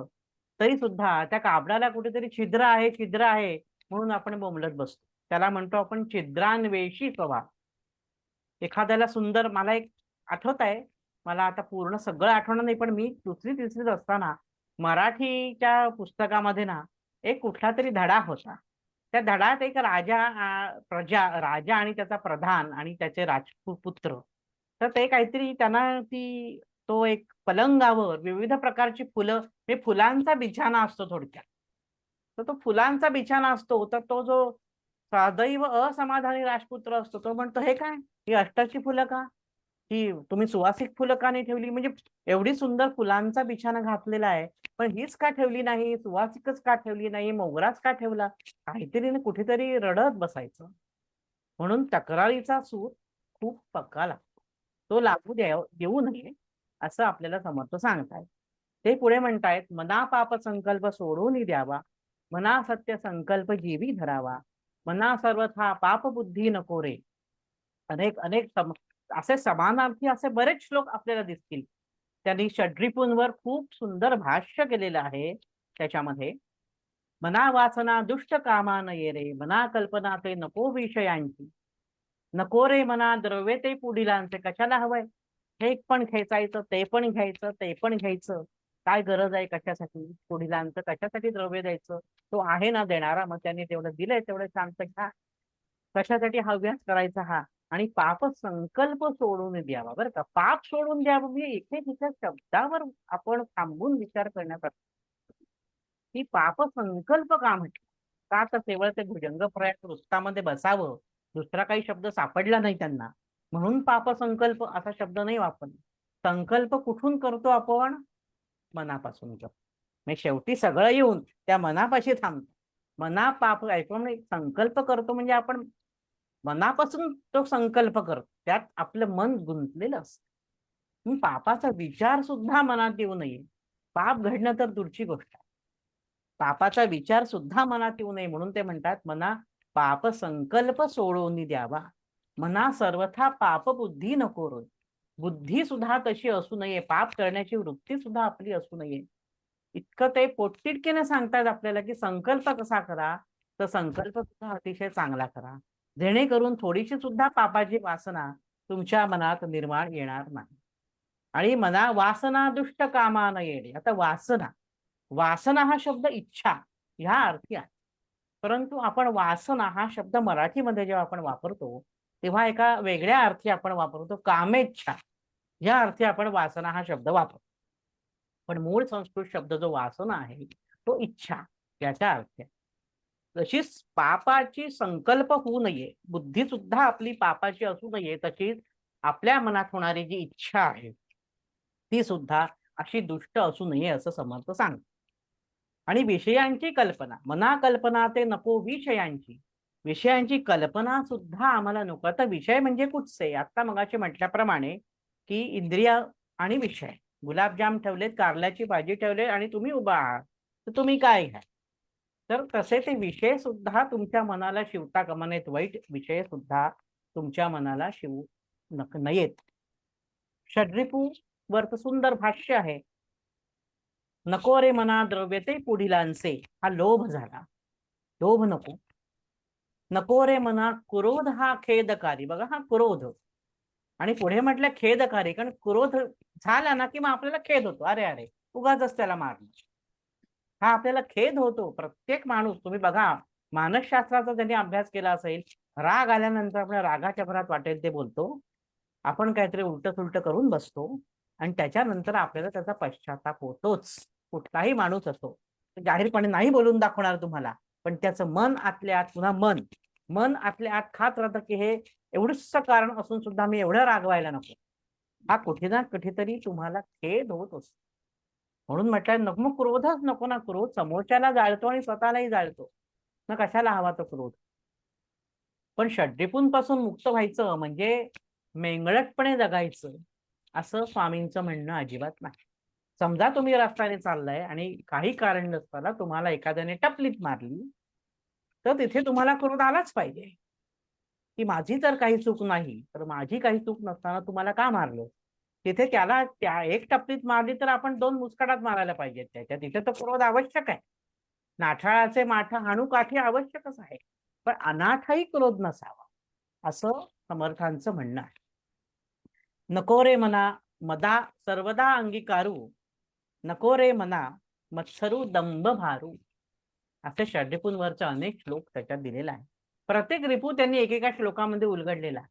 तरी सुद्धा त्या कापडाला कुठेतरी छिद्र आहे म्हणून आपण बोंबलत बसतो. त्याला म्हणतो आपण छिद्रान्वेषी स्वभाव. एखाद्याला सुंदर, मला एक आठवत आहे, मला आता पूर्ण सगळं आठवणार नाही, पण मी 2री 3रीत असताना मराठीच्या पुस्तकामध्ये ना एक कुठला तरी धडा होता. त्या धड्यात एक राजा आणि त्याचा प्रधान आणि त्याचे राजपुत्र तर ते काहीतरी त्यांना तो एक पलंगावर विविध प्रकारची फुलं, हे फुलांचा बिछाना असतो थोडक्यात. तर तो फुलांचा बिछाना असतो. तर तो जो सदैव असमाधानी राजपुत्र असतो तो म्हणतो, हे काय, ही अष्टाची फुलं का, ही तुम्ही सुवासिक फुलं का नाही ठेवली, म्हणजे एवढी सुंदर फुलांचा बिछाना घातलेला आहे, पण हीच का ठेवली नाही, सुवासिकच का ठेवली नाही, मोगराच का ठेवला. काहीतरी ना कुठेतरी रडत बसायचं. म्हणून तक्रारीचा सूर खूप पक्का लागतो, तो लागू देऊ नये असं आपल्याला समर्थ सांगतायत. ते पुढे म्हणतायत, मना पाप संकल्प सोडून द्यावा, मना सत्य संकल्प जीवी धरावा, मना सर्वथा पाप बुद्धी नको रे. अनेक अनेक असे समानार्थी असे बरेच श्लोक आपल्याला दिसतील. त्यांनी षड्रिपूंवर खूप सुंदर भाष्य केलेलं आहे. त्याच्यामध्ये मना वासना दुष्ट कामा न ये रे, मना कल्पना ते नको विषयांची, नको रे मना द्रव्य ते पुढीलांचे. कशाला हवंय, हे पण खेचायचं, ते पण घ्यायचं, ते पण घ्यायचं, काय गरज आहे, कशासाठी पुढीलांचं, कशासाठी द्रव्य द्यायचं, तो आहे ना देणारा, मग त्यांनी तेवढं दिलंय तेवढं शांत घ्या. कशासाठी हव्यास करायचा हा, आणि पाप संकल्प सोडून द्यावा. बरं का, पाप सोडून द्यावं म्हणजे इथे तिच्या शब्दावर आपण थांबून विचार करण्याचा की पाप संकल्प का म्हटलं. का तर केवळ ते भुजंगप्रयाग वृत्तामध्ये बसावं, दुसरा काही शब्द सापडला नाही त्यांना, म्हणून पाप संकल्प असा शब्द नाही वापरला. संकल्प कुठून करतो आपण, मनापासून करतो. म्हणजे शेवटी सगळं येऊन त्या मनापाशी थांबतो. मना पाप ऐकून संकल्प करतो म्हणजे आपण मनापासून तो संकल्प करतो, त्यात आपलं मन गुंतलेलं असतं. मग पापाचा विचार सुद्धा मनात येऊ नये. पाप घडणं तर दूरची गोष्ट आहे, पापाचा विचार सुद्धा मनात येऊ नये. म्हणून ते म्हणतात, मना पाप संकल्प सोडून द्यावा, मना सर्वथा पाप बुद्धी नको रे. बुद्धी सुद्धा तशी असू नये, पाप करण्याची वृत्ती सुद्धा आपली असू नये. इतकं ते पोटतिडकीने सांगतात आपल्याला की संकल्प कसा करा, तर संकल्प सुद्धा अतिशय चांगला करा, जेणेकरून थोडीशी सुद्धा पापाची वासना तुमच्या मनात निर्माण येणार नाही. आणि मना वासना दुष्ट कामा न येणे. आता वासना, वासना हा शब्द इच्छा ह्या अर्थी आहे, परंतु आपण वासना हा शब्द मराठीमध्ये जेव्हा आपण वापरतो तेव्हा एका वेगळ्या अर्थी आपण वापरतो, कामेच्छा या अर्थी आपण वासना हा शब्द वापरतो. पण मूळ संस्कृत शब्द जो वासना आहे तो इच्छा याच्या अर्थी आहे. तशीच पापाची संकल्प होऊ नये, बुद्धी सुद्धा आपली पापाची असू नये, तशीच आपल्या मनात होणारी जी इच्छा आहे ती सुद्धा अशी दुष्ट असू नये असं समर्थ सांगतो. आणि विषयांची कल्पना, मना कल्पना ते नको विषयांची. विषयांची कल्पना सुद्धा आम्हाला नको. आता विषय म्हणजे कुठचे, आता मगाशी म्हटल्याप्रमाणे की इंद्रिय आणि विषय. गुलाबजाम ठेवलेत, कारल्याची भाजी ठेवले आणि तुम्ही उभा आहात, तर तुम्ही काय घ्या. तर तसे ते विषय सुद्धा तुमच्या मनाला शिवता कामा नयेत. वाईट विषय सुद्धा तुमच्या मनाला शिवू नयेत. षड्रिपू वर सुंदर भाष्य आहे, नको रे मना द्रव्य ते पुढीलांचे. हा लोभ झाला, लोभ नको. नको रे मना क्रोध हा खेदकारी. बघा हा क्रोध, आणि पुढे म्हटलं खेदकारी, कारण क्रोध झाला ना की मग आपल्याला खेद होतो, अरे अरे उगाचच त्याला मारलं, हा आपल्याला खेद होतो. प्रत्येक माणूस, तुम्ही बघा मानसशास्त्राचा ज्यांनी अभ्यास केला असेल, राग आल्यानंतर आपल्या रागाच्या भरात वाटेल ते बोलतो, आपण काहीतरी उलट सुलट करून बसतो, आणि त्याच्यानंतर आपल्याला त्याचा पश्चाताप होतोच. कुठलाही माणूस असो, जाहीरपणे नाही बोलून दाखवणार तुम्हाला, पण त्याचं मन आतल्या आत, पुन्हा मन आतल्या आत खात राहतं की हे एवढंच कारण असून सुद्धा मी एवढं रागवायला नको. हा कुठे ना कुठेतरी तुम्हाला खेद होत असतो. म्हणून म्हटलं नको, मग क्रोधच नको ना. क्रोध समोरच्याला जाळतो आणि स्वतःलाही जाळतो ना, कशाला हवा तो क्रोध. पण षड्रिपूंपासून मुक्त व्हायचं म्हणजे मेंगळटपणे जगायचं असं स्वामींचं म्हणणं अजिबात नाही. समजा तुम्ही रस्त्याने चाललाय आणि काही कारण नसताना तुम्हाला एखाद्याने टपलीत मारली, तर तिथे तुम्हाला क्रोध आलाच पाहिजे की माझी तर काही चूक नाही, तर माझी काही चूक नसताना तुम्हाला का मारलं. तिथे त्याला त्या एक टपलीत मारली तर आपण 2 मुस्काटात मारायला पाहिजेत त्याच्या, तिथे तर क्रोध आवश्यक आहे. नाठाळाचे माठ हाणू काठी आवश्यकच आहे, पण अनाठाही क्रोध नसावा असं समर्थांचं म्हणणं आहे. नको रे मना मदा सर्वदा अंगीकारू, नको रे मना मत्सरू दंभ भारू. असे षड्रिपूंवरचे अनेक श्लोक त्याच्यात दिलेला आहे. प्रत्येक रिपू त्यांनी एकेका श्लोकामध्ये उलगडलेला आहे.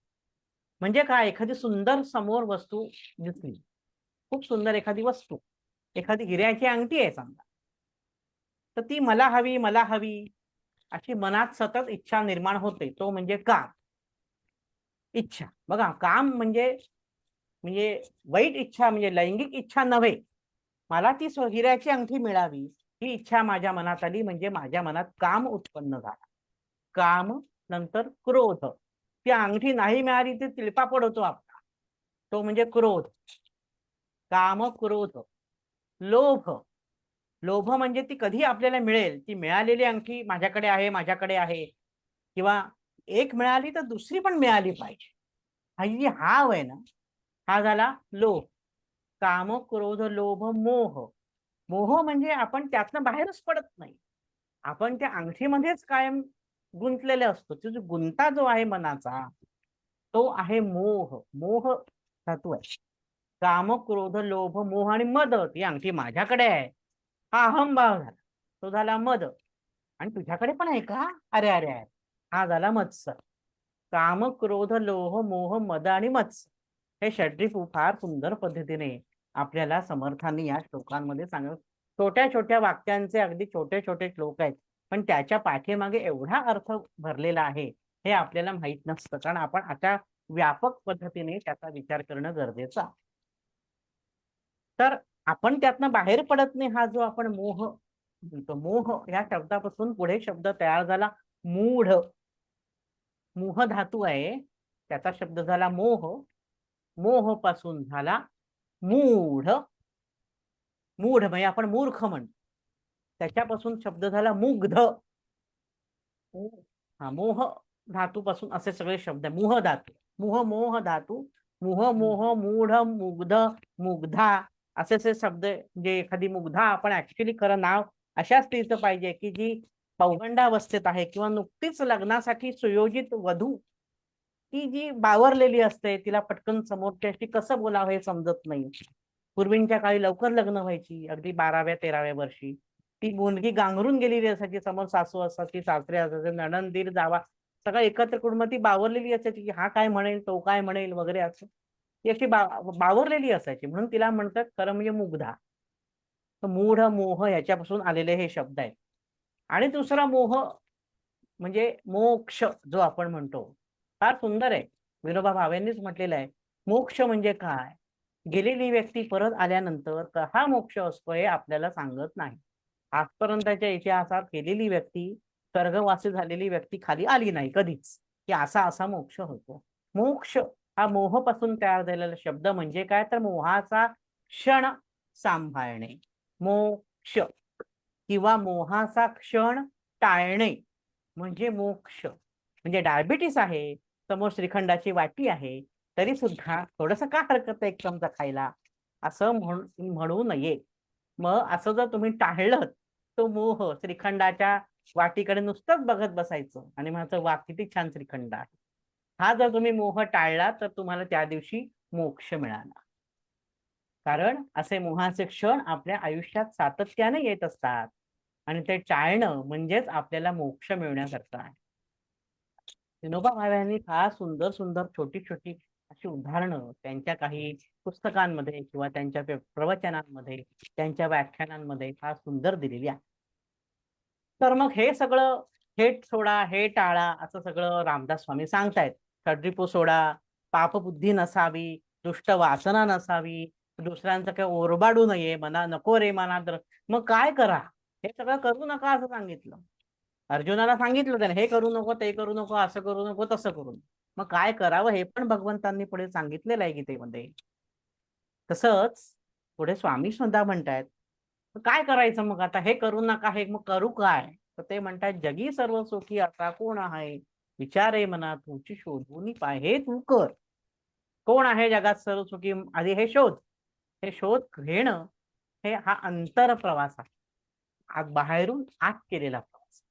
म्हणजे काय, एखादी सुंदर समोर वस्तू दिसली, खूप सुंदर एखादी वस्तू, एखादी हिऱ्याची अंगठी आहे समजा, तर ती मला हवी, मला हवी अशी मनात सतत इच्छा निर्माण होते. तो म्हणजे काम. इच्छा बघा, काम म्हणजे म्हणजे वाईट इच्छा, म्हणजे लैंगिक इच्छा नव्हे. मला ती हिऱ्याची अंगठी मिळावी ही इच्छा माझ्या मनात आली, म्हणजे माझ्या मनात काम उत्पन्न झाला. काम, नंतर क्रोध. ती अंगठी नाही मिळाली ती तिळपापड होतो आपला, तो म्हणजे क्रोध. काम, क्रोध. लोभ. लोभ म्हणजे ती कधी आपल्याला मिळेल, ती मिळालेली अंगठी माझ्याकडे आहे, माझ्याकडे आहे, किंवा एक मिळाली तर दुसरी पण मिळाली पाहिजे, हा जी हाव आहे ना, हा झाला लोभ. काम, क्रोध, लोभ, मोह. मोह म्हणजे आपण त्यातनं बाहेरच पडत नाही, आपण त्या अंगठीमध्येच कायम गुंतलेले असतो. तो जो गुंता जो आहे मनाचा, तो आहे मोह. मोह धातू आहे. काम, क्रोध, लोभ, मोह आणि मद. ती अंगठी माझ्याकडे आहे, हा अहंभाव झाला, तो झाला मद. आणि तुझ्याकडे पण आहे का, अरे अरे अरे, हा झाला मत्सर. काम, क्रोध, लोभ, मोह, मद आणि मत्सर हे षड्रिपू फार सुंदर पद्धतीने आपल्याला समर्थांनी या श्लोकांमध्ये सांगत. छोट्या छोट्या वाक्यांचे अगदी छोटे छोटे श्लोक आहेत, पण त्याच्या पाठीमागे एवढा अर्थ भरलेला आहे हे आपल्याला माहित नसतं, कारण आपण आता व्यापक पद्धतीने त्याचा विचार करणं गरजेचं आहे. तर आपण त्यातनं बाहेर पडत नाही, हा जो आपण मोह म्हणतो. मोह या शब्दापासून पुढे शब्द तयार झाला मूढ. मोह धातू आहे, त्याचा शब्द झाला मोह. मोह पासून झाला मूढ. मूढ म्हणजे आपण मूर्ख म्हणतो, त्याच्यापासून शब्द झाला मुग्ध. हा, मोह धातूपासून असे सगळे शब्द आहे. मोह धातू, मोह, मोह धातू, मोह, मोह, मूढ, मुग्ध, मुग्धा असे असे शब्द. जे एखादी मुग्धा आपण ऍक्च्युली खरं नाव अशा स्त्रीचं पाहिजे की जी पौगंडावस्थेत आहे, किंवा नुकतीच लग्नासाठी सुयोजित वधू, ती जी बावरलेली असते, तिला पटकन समोरच्याशी कसं बोलावं हे समजत नाही. पूर्वीच्या काळी लवकर लग्न व्हायची, अगदी 12व्या-13व्या वर्षी. ती मुलगी गांगरून गेलेली असायची, समोर सासू असायची, सासरे असायचे, नणंद, दीर, जावा सगळं एकत्र कुटुंब. ती बावरलेली असायची की हा काय म्हणेल, तो काय म्हणेल वगैरे, असं ती अशी बावरलेली असायची, म्हणून तिला म्हणतात खरं म्हणजे मुग्धा. तर मूढ, मोह याच्यापासून आलेले हे शब्द आहेत. आणि दुसरा मोह म्हणजे मोक्ष, जो आपण म्हणतो, फार सुंदर आहे. विनोबा भावेंनीच म्हटलेलं आहे, मोक्ष म्हणजे काय. गेलेली व्यक्ती परत आल्यानंतर हा मोक्ष असतो हे आपल्याला सांगत नाही. आजपर्यंतच्या इतिहासात गेलेली व्यक्ती, स्वर्गवासी झालेली व्यक्ती खाली आली नाही कधीच, की असा असा मोक्ष होतो. मोक्ष हा मोहापासून तयार झालेला शब्द. म्हणजे काय, तर मोहाचा क्षण सांभाळणे. मोक्ष किंवा मोहाचा क्षण टाळणे म्हणजे मोक्ष. म्हणजे डायबिटीस आहे, समोर श्रीखंडाची वाटी आहे, तरी सुद्धा थोडस का हरकत आहे एक चमचा खायला, असं म्हणू नये. मग असं जर तुम्ही टाळलं, तो मोह श्रीखंडाच्या वाटीकडे नुसतंच बघत बसायचं आणि म्हणायचं वा किती छान श्रीखंड आहे, हा जर तुम्ही मोह टाळला तर तुम्हाला त्या दिवशी मोक्ष मिळाला. कारण असे मोहाचे क्षण आपल्या आयुष्यात सातत्याने येत असतात, आणि ते टाळणं म्हणजेच आपल्याला मोक्ष मिळण्यासारखं आहे. विनोबा भावे फार सुंदर सुंदर छोटी छोटी अशी उदाहरणं त्यांच्या काही पुस्तकांमध्ये किंवा त्यांच्या प्रवचनांमध्ये, त्यांच्या व्याख्यानांमध्ये फार सुंदर दिलेली आहे. तर मग हे सगळं, हे सोडा, हे टाळा, असं सगळं रामदास स्वामी सांगतायत. षड्रिपू सोडा, पापबुद्धी नसावी, दुष्ट वासना नसावी, दुसऱ्यांचं काही ओरबाडू नये, मना नको रे मना. मग काय करा, हे सगळं करू नका असं सांगितलं. अर्जुनाला सांगितलं त्याने, हे करू नको, ते करू नको, असं करू नको, तसं करू नको. मग काय करावं हे पण भगवंतांनी पुढे सांगितलेलं आहे गीतेमध्ये. तसंच पुढे स्वामी सुद्धा म्हणतायत काय करायचं मग आता, हे करू नका, हे मग करू काय. तर ते म्हणतात जगी सर्व सुखी असा कोण आहे, विचारे मना तुझी शोधून पाय. हे तू कर, कोण आहे जगात सर्व सुखी, आधी हे शोध. हे शोध घेणं हे हा अंतर प्रवास आहे, आत बाहेरून आत केलेला प्रवास.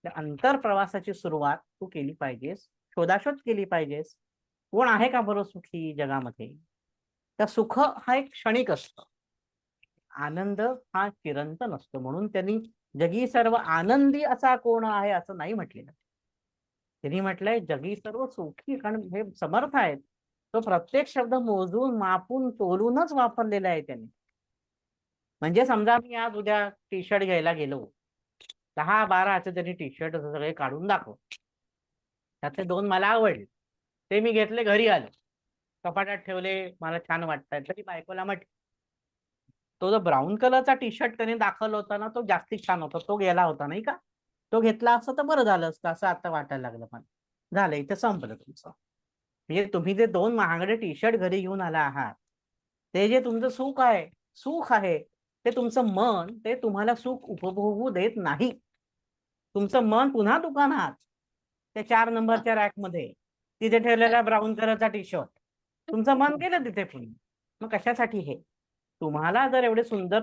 त्या अंतर प्रवासाची सुरुवात तू केली पाहिजेस, शोधाशोध केली पाहिजेस. कोण आहे का बरं सुखी जगामध्ये. तर सुख हा एक क्षणिक असतं, आनंद हा चिरंतन असतो. म्हणून त्यांनी जगी सर्व आनंदी असा कोण आहे असं नाही म्हटलेलं. त्यांनी म्हटलंय जगी सर्व सुखी, कारण हे समर्थ आहेत, तो प्रत्येक शब्द मोजून मापून तोलूनच वापरलेला आहे त्याने. म्हणजे समजा मी आज उद्या टी शर्ट घ्यायला गेलो, 10-12 असे त्यांनी टी शर्ट सगळे काढून दाखव, त्यातले 2 मला आवडले, ते मी घेतले, घरी आलो, कपाटात ठेवले, मला छान वाटतात, तरी बायकोला म्हटलं तो जो ब्राऊन कलरचा टी शर्ट त्याने दाखवला होता ना, तो जास्ती छान होता, तो गेला होता नाही का, तो घेतला असता तर बरं झालं असतं असं आता वाटायला लागलं मला. झालं, इथे संपलं तुमचं. म्हणजे तुम्ही जे 2 महागडे टी शर्ट घरी घेऊन आला आहात, ते जे तुमचं सुख आहे ते तुमचं मन ते तुम्हाला सुख उपभोगू देत नाही. तुमचं मन पुन्हा दुकानात त्या 4 नंबरच्या रॅकमध्ये तिथे ठेवलेला ब्राऊन कलरचा टी शर्ट तुमचं मन गेलं तिथे पुन्हा. मग कशासाठी हे? तुम्हाला जर एवढे सुंदर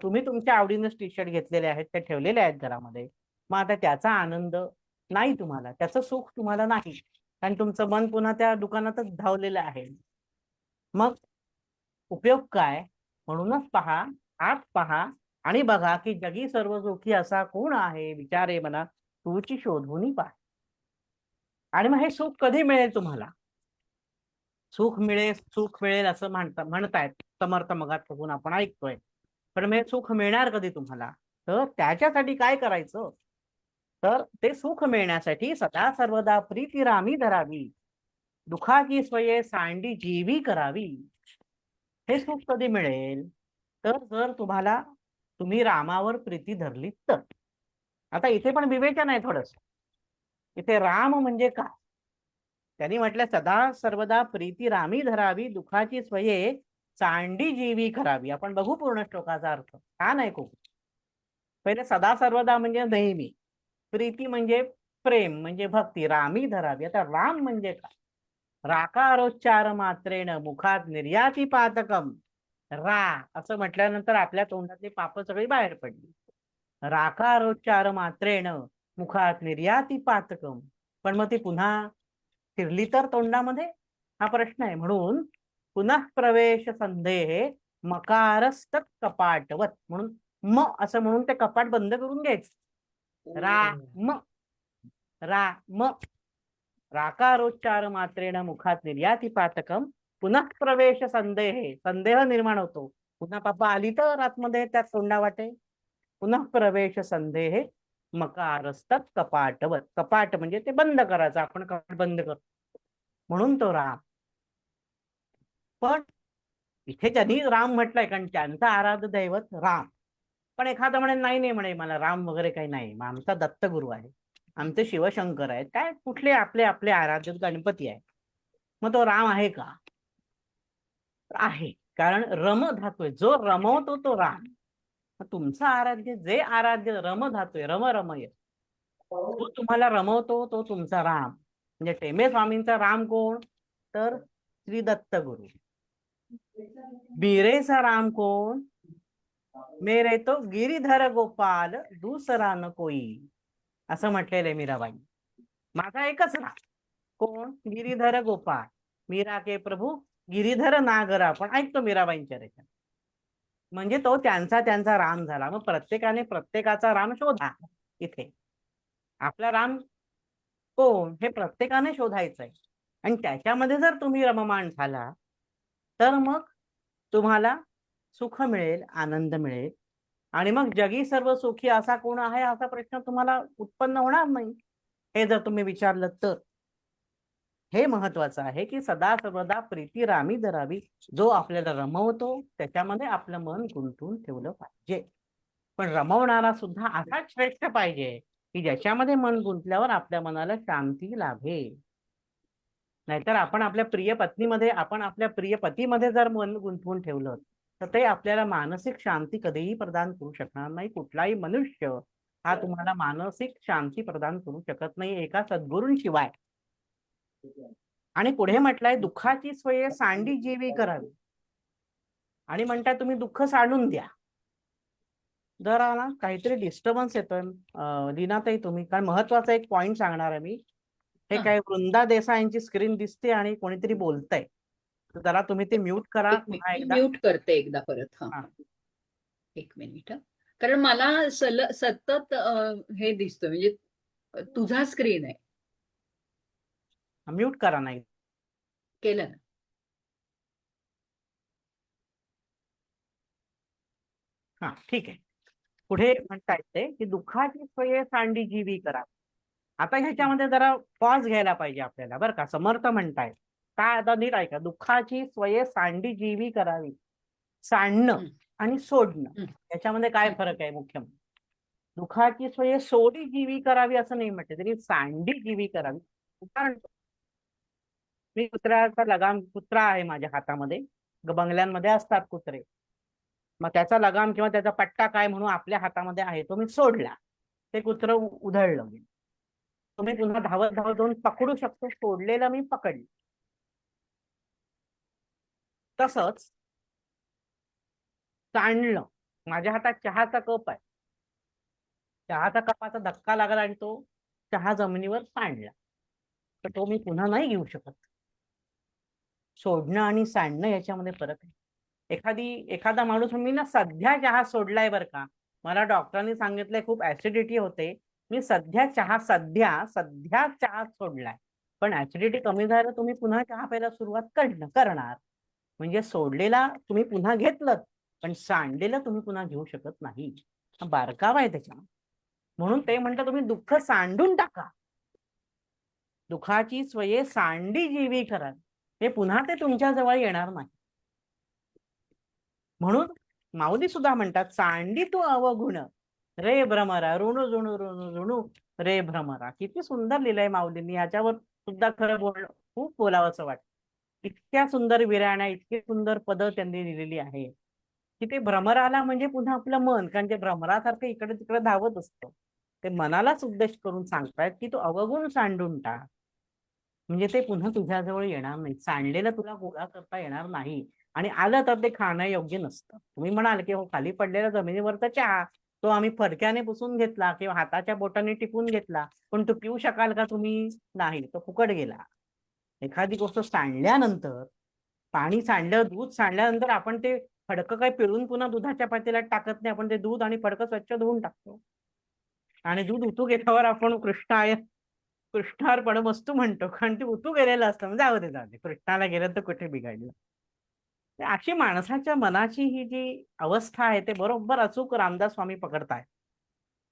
तुम्ही तुमच्या आवडीनेच टी शर्ट घेतलेले आहेत, ते ठेवलेले आहेत घरामध्ये, मग आता त्याचा आनंद नाही तुम्हाला, त्याचं सुख तुम्हाला नाही, कारण तुमचं मन पुन्हा त्या दुकानातच धावलेलं आहे. मग उपयोग काय? म्हणूनच पहा, आत पहा आणि बघा की जगी सर्व सुखी असा कोण आहे, विचारे मना तूची शोधून पहा. आणि मग हे सुख कधी मिळेल तुम्हाला? सुख मिळेल असं म्हणतायत समर्थ मगापासून आपण ऐकतोय, पण मग हे सुख मिळणार कधी तुम्हाला? तर त्याच्यासाठी काय करायचं? तर ते सुख मिळण्यासाठी सदा सर्वदा प्रीती रामी धरावी, दुखाची स्वये सांडी जीवी करावी. हे सुख कधी मिळेल? तर जर तुम्ही रामावर प्रीती धरली तर. आता इथे पण विवेचन आहे थोडस. इथे राम म्हणजे काय? त्यांनी म्हटलं सदा सर्वदा प्रीती रामी धरावी, दुखाची स्वये चांडी जीवी करावी. आपण बघू पूर्ण श्लोकाचा अर्थ. छान आहे खूप. पहिले सदा सर्वदा म्हणजे नेहमी, प्रीती म्हणजे प्रेम म्हणजे भक्ती, रामी धरावी. आता राम म्हणजे काय? राकारोच्चार मात्रेण मुखात निर्याती पातकम. रा असं म्हटल्यानंतर आपल्या तोंडातली पाप सगळी बाहेर पडली. राकारोच्चार मात्रेण मुखात निर्याती पातकम. पण मग ती पुन्हा फिरली तर तोंडामध्ये, हा प्रश्न आहे. म्हणून पुनः प्रवेश संदेहे मकारस्त कपाटवत, म्हणून म असं म्हणून ते कपाट बंद करून घ्यायचं. राम राकारोच्चार मात्रेण मुखात निर्याती पातकम पुनः प्रवेश संदेहे. संदेह निर्माण होतो, पुन्हा पापा आली तर आतमध्ये त्यात तोंडावाटे. पुनः प्रवेश संदेहे मकारस्तत कपाटवत. कपाट म्हणजे ते बंद करायचं, आपण कपाट बंद करतो म्हणून तो राम. पण इथे त्यांनी राम म्हटलंय कारण त्यांचा आराध्य दैवत राम. पण एखादा म्हणे नाही म्हणे मला राम वगैरे काही नाही, मग आमचा दत्तगुरु आहे, आमचे शिवशंकर आहेत, काय कुठले आपले आराध्य गणपती आहे, मग तो राम आहे का? आहे, कारण रम धातू आहे, जो रमवतो तो राम. तुमचा आराध्य जे आराध्य रम धातोय, रमय, तो तुम्हाला रमवतो तो तुमचा राम. म्हणजे टेंबे स्वामींचा राम कोण? तर श्री दत्तगुरु. बीरेचा राम कोण? मेरे तो गिरीधर गोपाल दुसरा न कोई, असं म्हटलेलं आहे मीराबाई. माझा एकच राम कोण? गिरीधर गोपाल. मीरा के प्रभू गिरीधर नागर, आपण ऐकतो मीराबाईंच्या रेखा. म्हणजे तो त्यांचा राम झाला. मग प्रत्येकाने प्रत्येकाचा राम शोधा. इथे आपला राम कोण हे प्रत्येकाने शोधायचं आहे. आणि त्याच्यामध्ये जर तुम्ही रममाण झाला तर मग तुम्हाला सुख मिळेल, आनंद मिळेल. आणि मग जगी सर्व सुखी असा कोण आहे असा प्रश्न तुम्हाला उत्पन्न होणार नाही, हे जर तुम्ही विचारलं तर. हे महत्वाचं आहे की सदा सर्वदा प्रीती रामी धरावी. जो आपल्याला रमवतो त्याच्यामध्ये आपलं मन गुंतवून ठेवलं पाहिजे. पण रमवणारा सुद्धा असाच श्रेष्ठ पाहिजे की ज्याच्यामध्ये मन गुंतल्यावर आपल्या मनाला शांती लाभेल. नाहीतर आपण आपल्या प्रिय पत्नीमध्ये, आपण आपल्या प्रिय पतीमध्ये जर मन गुंतवून ठेवलं तर ते आपल्याला मानसिक शांती कधीही प्रदान करू शकणार नाही. कुठलाही मनुष्य हा तुम्हाला मानसिक शांती प्रदान करू शकत नाही एका सद्गुरूंशिवाय. आणि पुढे म्हटलंय दुःखाची स्वये सांडी जीवी करावी. आणि म्हणताय तुम्ही दुःख सांडून द्या. जरा ना काहीतरी डिस्टर्बन्स येतोय लीनाताई तुम्ही, कारण महत्वाचा एक पॉइंट सांगणार आहे मी. हे काय वृंदा देसाईंची स्क्रीन दिसते आणि कोणीतरी बोलतंय, तर जरा तुम्ही ते म्यूट करा पुन्हा एकदा. म्यूट करते एकदा परत. हा, एक मिनिट. कारण मला सतत हे दिसतोय, म्हणजे तुझा स्क्रीन आहे. म्यूट करा. नाही केलं ना? हा ठीक आहे. पुढे म्हणता येते की दुःखाची स्वये सांडी जीवी करा. आता ह्याच्यामध्ये जरा पॉज घ्यायला पाहिजे आपल्याला बरं का. समर्थ म्हणतायत काय, आता नीट ऐका. दुःखाची स्वये सांडी जीवी करावी. सांडणं हम्म. आणि सोडणं हम्म. याच्यामध्ये काय फरक आहे मुख्य? दुःखाची स्वये सोडी जीवी करावी असं नाही म्हटलं तरी सांडी जीवी करावी. उदाहरण, मी कुत्र्याचा लगाम, कुत्रा आहे माझ्या हातामध्ये. बंगल्यांमध्ये असतात कुत्रे. मग त्याचा लगाम किंवा त्याचा पट्टा काय म्हणून आपल्या हातामध्ये आहे, तो मी सोडला, ते कुत्रं उधळलं. तुम्ही पुन्हा धावत धावत जाऊन पकडू शकतो, सोडलेलं मी पकडलं. तसंच सांडलं, माझ्या हातात चहाचा कप आहे, चहाचा कपाचा धक्का लागला आणि तो चहा जमिनीवर सांडला, तर तो मी पुन्हा नाही घेऊ शकत. सोडणं आणि सांडणं याच्यामध्ये फरक आहे. एखादा माणूस मी ना सध्या चहा सोडलाय बरं का, मला डॉक्टरांनी सांगितलंय खूप ऍसिडिटी होते, मी सध्या चहा सोडलाय, पण ऍसिडिटी कमी झालं तुम्ही पुन्हा चहा प्यायला सुरुवात करणार. म्हणजे सोडलेला तुम्ही पुन्हा घेतलं, पण सांडलेलं तुम्ही पुन्हा घेऊ शकत नाही. हा बारकावा आहे त्याच्या. म्हणून ते म्हणतात तुम्ही दुःख सांडून टाका. दुःखाची स्वये सांडी जीवी करा, हे पुन्हा ते तुमच्या जवळ येणार नाही. म्हणून माऊली सुद्धा म्हणतात सांडी तू अवगुण रे भ्रमरा, ऋणू जुणू ऋणू ऋणू रे भ्रमरा. किती सुंदर लिहिलंय माऊलींनी. याच्यावर सुद्धा खरं खूप बोलावंसं वाटतं. इतक्या सुंदर विराण्या, इतकी सुंदर पद त्यांनी लिहिलेली आहे की ते भ्रमराला म्हणजे पुन्हा आपलं मन, कारण ते भ्रमरासारखं इकडे तिकडे धावत असतं, ते मनालाच उद्देश करून सांगतायत की तू अवगुण सांडून टाक, म्हणजे ते पुन्हा तुझ्याजवळ येणार नाही. सांडलेलं तुला गोळा करता येणार नाही, आणि आलं तर ते खाणं योग्य नसतं. तुम्ही म्हणाल की हो खाली पडलेला जमिनीवरचा चहा तो आम्ही फडक्याने पुसून घेतला किंवा हाताच्या बोटाने टिपून घेतला, पण तो पिऊ शकाल का तुम्ही? नाही, तो फुकट गेला. एखादी गोष्ट सांडल्यानंतर, पाणी सांडलं, दूध सांडल्यानंतर आपण ते फडकं काय पिळून पुन्हा दुधाच्या पातेल्यात टाकत नाही, आपण ते दूध आणि फडकं स्वच्छ धुवून टाकतो, आणि दूध उतू गेल्यावर आपण कृष्णार्पण वस्तू म्हणतो, कारण ते उतू गेलेलं असतं. म्हणजे जाऊ दे, कृष्णाला गेलं तर कुठे बिघडलं. अशी माणसाच्या मनाची ही जी अवस्था आहे, ते बरोबर अचूक रामदास स्वामी पकडतायत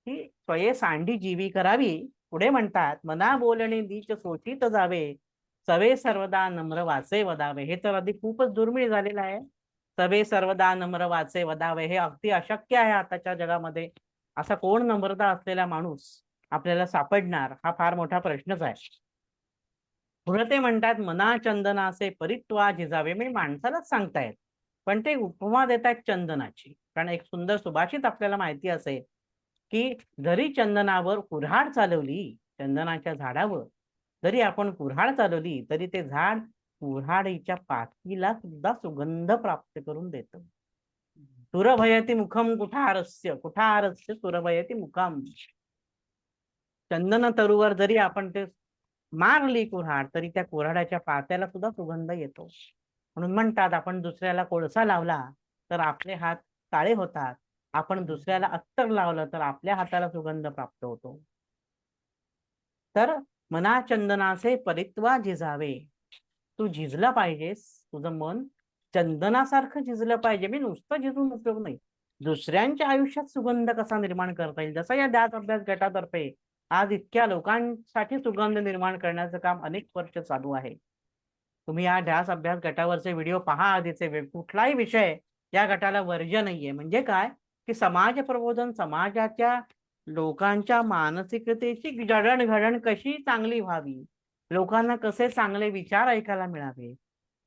की स्वये सांडी जीवी करावी. पुढे म्हणतात मना बोलणे नीच सोचित जावे, सवे सर्वदा नम्र वाचे वदावे. हे तर आधी खूपच दुर्मिळ झालेलं आहे. सवे सर्वदा नम्र वाचे वदावे हे अगदी अशक्य आहे आताच्या जगामध्ये. असा कोण नम्रता असलेला माणूस आपल्याला सापडणार, हा फार मोठा प्रश्नच आहे. पुढे ते म्हणतात मना चंदनाचे परित्वा झिजावे. मी माणसालाच सांगतायत, पण ते उपमा देतात चंदनाची. कारण एक सुंदर सुभाषित आपल्याला माहिती असेल की जरी चंदनावर कुऱ्हाड चालवली, चंदनाच्या झाडावर जरी आपण कुऱ्हाड चालवली, तरी ते झाड कुऱ्हाडीच्या पातीला सुद्धा सुगंध प्राप्त करून देतं. सुरभयती मुखम कुठारस्य, कुठारस्य सुरभयती मुखम. चंदन तरुवर जरी आपण ते मारली कुऱ्हाड, तरी त्या कुऱ्हाडाच्या पात्याला सुद्धा सुगंध येतो. म्हणून म्हणतात आपण दुसऱ्याला कोळसा लावला तर आपले हात काळे होतात, आपण दुसऱ्याला अत्तर लावलं तर आपल्या हाताला सुगंध प्राप्त होतो. तर मना चंदनाचे परित्वा झिजावे. तू झिजला पाहिजेस, तुझं मन चंदनासारखं झिजलं पाहिजे. मी नुसतं झिजून उपयोग नाही, दुसऱ्यांच्या आयुष्यात सुगंध कसा निर्माण करता येईल. जसं या ध्यास अभ्यास गटातर्फे आज इतक्या लोकांसाठी सुगंध निर्माण करण्याचं काम अनेक वर्ष चालू आहे. तुम्ही या ध्यास अभ्यास गटावरचे व्हिडिओ पहा. आधीचे कुठलाही विषय या गटाला वर्ज्य नाहीये. म्हणजे काय की समाज प्रबोधन, समाजाच्या लोकांच्या मानसिकतेची जडणघडण कशी चांगली व्हावी, लोकांना कसे चांगले विचार ऐकायला मिळावे,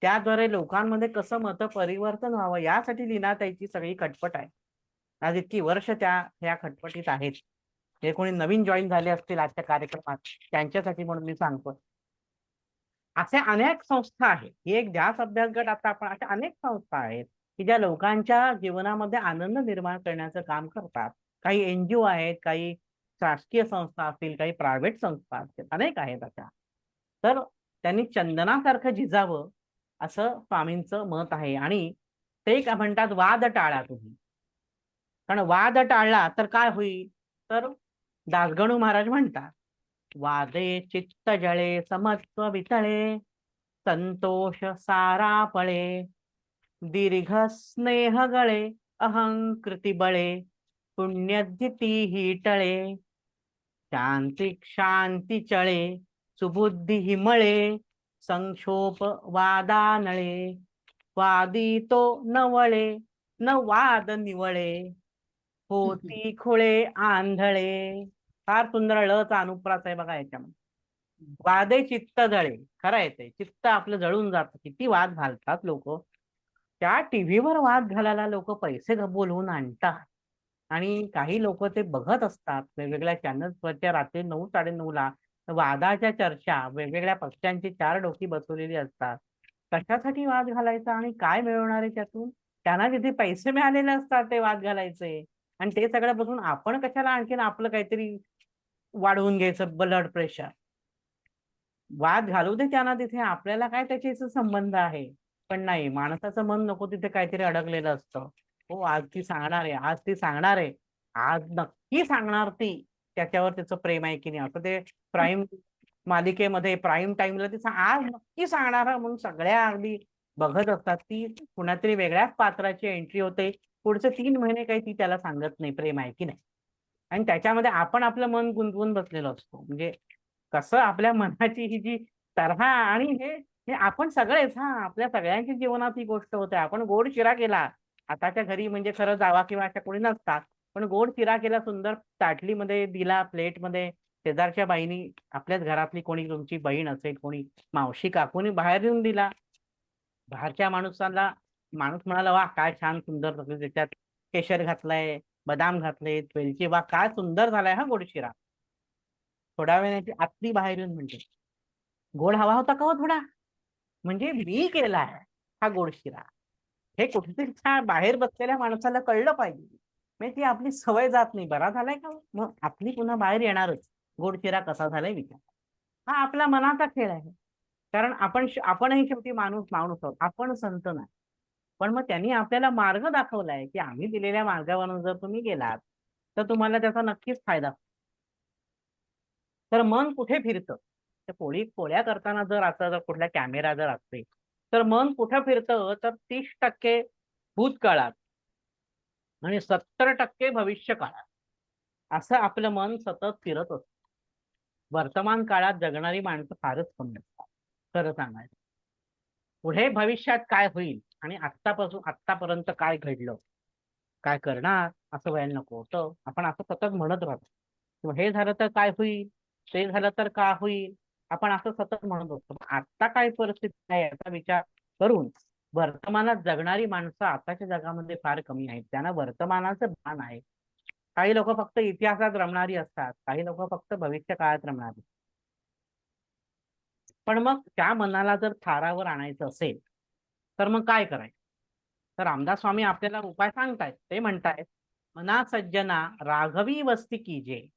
त्याद्वारे लोकांमध्ये कसं मत परिवर्तन व्हावं, यासाठी लीनाताईची सगळी खटपट आहे. आज इतकी वर्ष ह्या खटपटीत आहेत. जे कोणी नवीन जॉईन झाले असतील आजच्या कार्यक्रमात, त्यांच्यासाठी म्हणून मी सांगतो. अशा अनेक संस्था आहेत. ही एक ध्यास अभ्यास गट, आता आपण अशा अनेक संस्था आहेत की ज्या लोकांच्या जीवनामध्ये आनंद निर्माण करण्याचं काम करतात. काही NGO आहेत, काही शासकीय संस्था असतील, काही प्रायव्हेट संस्था असतील, अनेक आहेत अशा. तर त्यांनी चंदनासारखं झिजावं असं स्वामींचं मत आहे. आणि ते काय म्हणतात, वाद टाळा तुम्ही. कारण वाद टाळला तर काय होईल, तर दासगणू महाराज म्हणतात वादे चित्त जळे, समत्व वितळे, संतोष सारा पळे, दीर्घ स्नेह गळे, अहंकृती बळे पुण्यदिती ही टळे शांती शांती चळे सुबुद्धी ही मळे संक्षोभ वादा नळे वादी तो नवळे न वाद निवळे होती खुळे आंधळे. फार सुंदर ळचा अनुप्रास आहे बघा याच्यामध्ये. वादे चित्त जळे. खरं आहे ते, चित्त आपलं जळून जातं. किती वाद घालतात लोक. त्या टीव्हीवर वाद घालायला लोक पैसे बोलवून आणतात आणि काही लोक ते बघत असतात वेगवेगळ्या चॅनल्सवरच्या रात्री 9-9:30ला वादाच्या चर्चा. वेगवेगळ्या पक्षांची 4 डोकी बसवलेली असतात. कशासाठी वाद घालायचा आणि काय मिळवणार आहे त्यातून? त्यांना तिथे पैसे मिळालेले असतात ते वाद घालायचे आणि ते सगळं बघून आपण कशाला आणखीन आपलं काहीतरी वाढवून घ्यायचं ब्लड प्रेशर. वाद घालू दे त्यांना तिथे, आपल्याला काय त्याच्याशी संबंध आहे. पण नाही, माणसाचं मन नको तिथे काहीतरी अडकलेलं असतं. हो, आज ती सांगणार आहे, आज ती सांगणार आहे, आज नक्की सांगणार ती. त्याच्यावर त्याचं प्रेम आहे की नाही. असं ते प्राईम मालिकेमध्ये प्राईम टाइमला ती आज नक्की सांगणार आहे म्हणून सगळ्या अगदी बघत असतात. ती कुणातरी वेगळ्याच पात्राची एंट्री होते. पुढचे 3 महिने काही ती त्याला सांगत नाही प्रेम आहे की नाही. आणि त्याच्यामध्ये आपण आपलं मन गुंतवून बसलेलो असतो. म्हणजे कसं आपल्या मनाची ही जी तऱ्हा आणि हे हे आपण सगळेच आपल्या सगळ्यांच्या जीवनात ही गोष्ट होते. आपण गोड शिरा केला आताच्या घरी, म्हणजे खरं जावा किंवा अशा कोणी नसतात, पण गोड शिरा केला, सुंदर ताटलीमध्ये दिला, प्लेटमध्ये. शेजारच्या बाईनी, आपल्याच घरातली कोणी तुमची बहीण असेल, कोणी मावशी काकूनी बाहेर येऊन दिला. बाहेरच्या माणूस म्हणाला, वा काय छान सुंदर त्याच्यात केशर घातलाय, बदाम घातले, वेलची, वा काय सुंदर झालाय हा गोड शिरा. थोड्या वेळाने आत्ती बाहेर येऊन म्हणते, गोड हवा होता का हो थोडा? म्हणजे मी केलाय हा गोड शिरा. हे कुठेतरी बाहेर बसलेल्या माणसाला कळलं पाहिजे. म्हणजे ती आपली सवय जात नाही. बरा झालाय का? मग आपली पुन्हा बाहेर येणारच. गोड शिरा कसा झालाय विचार. हा आपला मनाचा खेळ आहे. कारण आपणही शेवटी माणूस आहोत. आपण संत नाही. पण मग त्यांनी आपल्याला मार्ग दाखवलाय की आम्ही दिलेल्या मार्गावरून जर तुम्ही गेलात तर तुम्हाला त्याचा नक्कीच फायदा. तर मन कुठे फिरतं? त्या पोळ्या करताना जर कुठला कॅमेरा जर असते तर मन कुठं फिरतं? तर 30% भूतकाळात आणि 70% भविष्य काळात. असं आपलं मन सतत फिरत असतं. वर्तमान काळात जगणारी माणसं फारच कमी असतात खरं सांगायचं. पुढे भविष्यात काय होईल आणि आत्तापर्यंत काय घडलं, काय करणार असं व्हायला नको होतं. आपण असं सतत म्हणत राहतो किंवा हे झालं तर काय होईल, ते झालं तर काय होईल, आपण असं सतत म्हणत असतो. आत्ता काय परिस्थिती आहे याचा विचार करून वर्तमानात जगणारी माणसं आताच्या जगामध्ये फार कमी आहेत. त्यांना वर्तमानाचं भान आहे. काही लोक फक्त इतिहासात रमणारी असतात, काही लोक फक्त भविष्य काळात रमणारी. पण मग त्या मनाला जर थारावर आणायचं असेल तर मग काय करायचं? तर रामदास स्वामी आपल्याला उपाय सांगतायत. ते म्हणतायत, मना सज्जना राघवी वस्ती कीजे.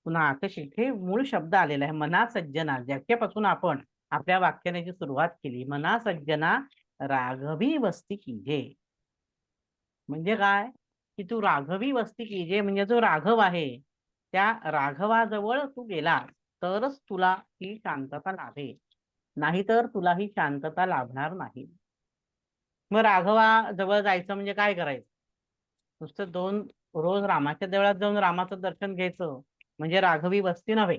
पुन्हा आता इथे मूळ शब्द आलेला आहे मना सज्जना, ज्याच्यापासून आपण आपल्या वाक्याची सुरुवात केली. मना सज्जना राघवी वस्ती कीजे म्हणजे काय? की तू राघवी वस्ती कीजे म्हणजे जो राघव आहे त्या राघवाजवळ तू गेला तरच तुला ही शांतता लाभेल, नाहीतर तुला ही शांतता लाभणार नाही. मग राघवा जवळ जायचं म्हणजे काय करायचं? नुसतं रोज रामाच्या देवळात जाऊन रामाचं दर्शन घ्यायचं म्हणजे राघवी वस्ती नव्हे.